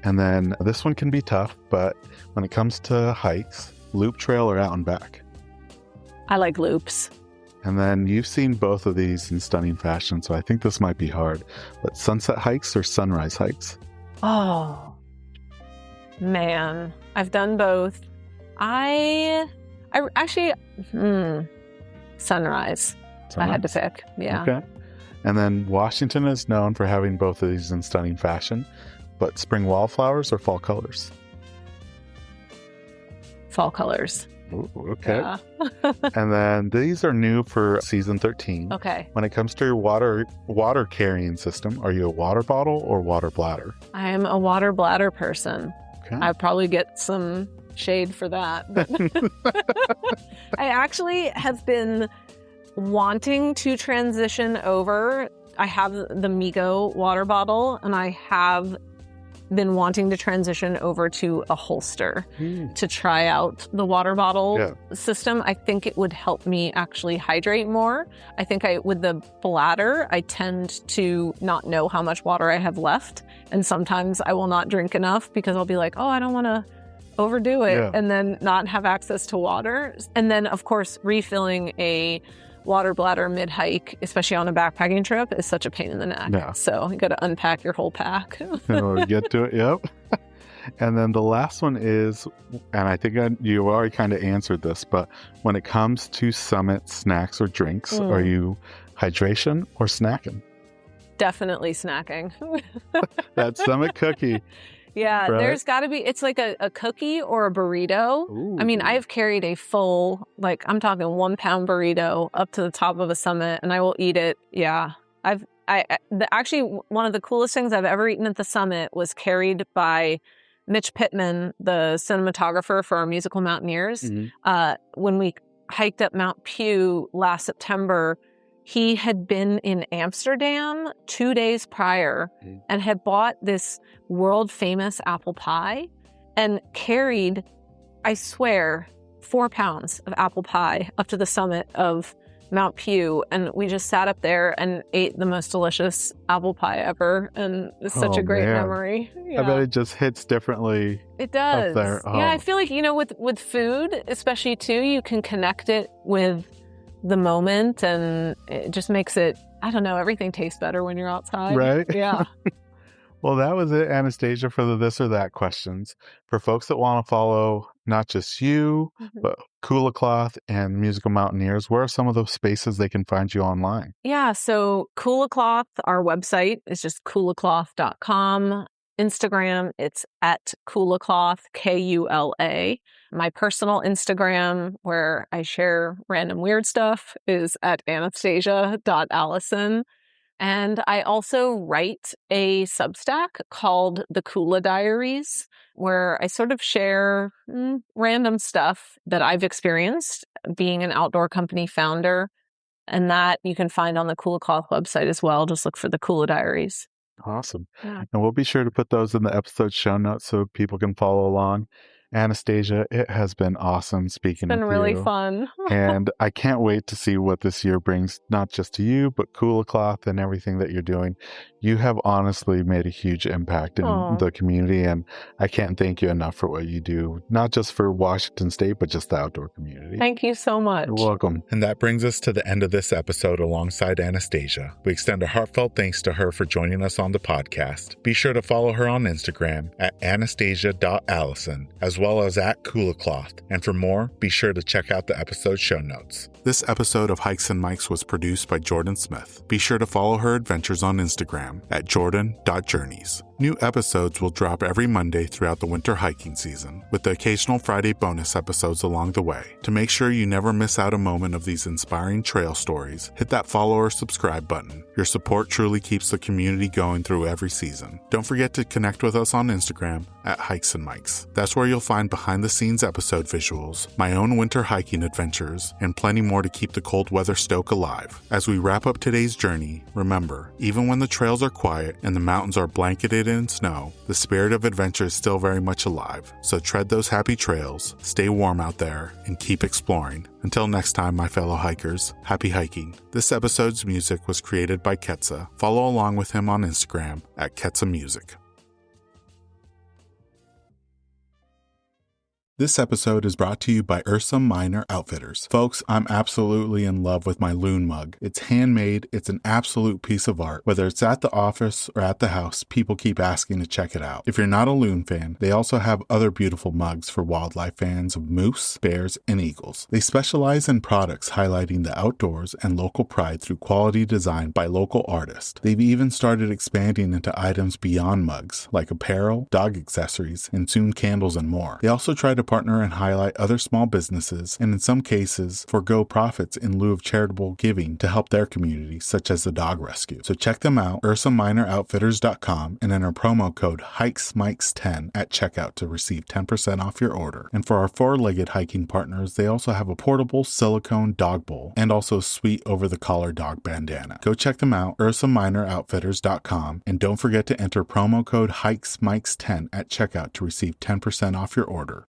And then this one can be tough, but when it comes to hikes, loop trail or out and back? I like loops. And then you've seen both of these in stunning fashion, so I think this might be hard. But sunset hikes or sunrise hikes? Oh, man. I've done both. I actually, sunrise. I had to pick. Yeah. Okay. And then Washington is known for having both of these in stunning fashion, but spring wildflowers or fall colors? Fall colors. Ooh, okay. Yeah. And then these are new for season 13. Okay. When it comes to your water carrying system, are you a water bottle or water bladder? I am a water bladder person. Okay. I probably get some shade for that. But I actually have been wanting to transition over. I have the Migo water bottle, and I have been wanting to transition over to a holster to try out the water bottle system. I think it would help me actually hydrate more. I think with the bladder, I tend to not know how much water I have left. And sometimes I will not drink enough because I'll be like, oh, I don't want to overdo it and then not have access to water. And then, of course, refilling a water bladder mid-hike, especially on a backpacking trip, is such a pain in the neck. Yeah. So you got to unpack your whole pack. In order to get to it, yep. And then the last one is, and I think you already kind of answered this, but when it comes to summit snacks or drinks, are you hydration or snacking? Definitely snacking. That summit cookie. Yeah, right? There's got to be, it's like a cookie or a burrito. Ooh. I mean, I've carried a full, like I'm talking 1 pound burrito up to the top of a summit, and I will eat it. Yeah. Actually, one of the coolest things I've ever eaten at the summit was carried by Mitch Pittman, the cinematographer for our musical Mountaineers. When we hiked up Mount Pew last September, he had been in Amsterdam 2 days prior and had bought this world famous apple pie and carried, I swear, 4 pounds of apple pie up to the summit of Mount Pew, and we just sat up there and ate the most delicious apple pie ever, and it's such a great memory. I bet it just hits differently. It does. Up there. Oh. Yeah, I feel like, with food, especially too, you can connect it with the moment, and it just makes it, I don't know, everything tastes better when you're outside. Right? Yeah. Well, that was it, Anastasia, for the this or that questions. For folks that want to follow not just you, but Kula Cloth and Musical Mountaineers, where are some of those spaces they can find you online? Yeah, so Kula Cloth, our website is just kulacloth.com. Instagram, it's at Kula Cloth, Kula. My personal Instagram, where I share random weird stuff, is at Anastasia.Allison. And I also write a Substack called The Kula Diaries, where I sort of share random stuff that I've experienced being an outdoor company founder. And that you can find on the Kula Cloth website as well. Just look for The Kula Diaries. Awesome. Yeah. And we'll be sure to put those in the episode show notes so people can follow along. Anastasia, it has been awesome speaking with you. It's been really fun. And I can't wait to see what this year brings, not just to you, but Kula Cloth and everything that you're doing. You have honestly made a huge impact in the community, and I can't thank you enough for what you do, not just for Washington State, but just the outdoor community. Thank you so much. You're welcome. And that brings us to the end of this episode alongside Anastasia. We extend a heartfelt thanks to her for joining us on the podcast. Be sure to follow her on Instagram at Anastasia.Allison, as well as at Kula Cloth. And for more, be sure to check out the episode show notes. This episode of Hikes and Mics was produced by Jordan Smith. Be sure to follow her adventures on Instagram at jordan.journeys. New episodes will drop every Monday throughout the winter hiking season, with the occasional Friday bonus episodes along the way. To make sure you never miss out a moment of these inspiring trail stories, hit that follow or subscribe button. Your support truly keeps the community going through every season. Don't forget to connect with us on Instagram at Hikes and Mics. That's where you'll find behind-the-scenes episode visuals, my own winter hiking adventures, and plenty more to keep the cold weather stoke alive. As we wrap up today's journey, remember, even when the trails are quiet and the mountains are blanketed in snow, the spirit of adventure is still very much alive. So tread those happy trails, stay warm out there, and keep exploring. Until next time, my fellow hikers, happy hiking. This episode's music was created by Ketsa. Follow along with him on Instagram at Ketsa Music. This episode is brought to you by Ursa Minor Outfitters. Folks, I'm absolutely in love with my loon mug. It's handmade, it's an absolute piece of art. Whether it's at the office or at the house, people keep asking to check it out. If you're not a loon fan, they also have other beautiful mugs for wildlife fans of moose, bears, and eagles. They specialize in products highlighting the outdoors and local pride through quality design by local artists. They've even started expanding into items beyond mugs, like apparel, dog accessories, and soon candles and more. They also try to partner and highlight other small businesses, and in some cases, forego profits in lieu of charitable giving to help their community, such as the dog rescue. So check them out, UrsaMinorOutfitters.com, and enter promo code HikesMikes10 at checkout to receive 10% off your order. And for our four-legged hiking partners, they also have a portable silicone dog bowl and also a sweet over-the-collar dog bandana. Go check them out, UrsaMinorOutfitters.com, and don't forget to enter promo code HikesMikes10 at checkout to receive 10% off your order.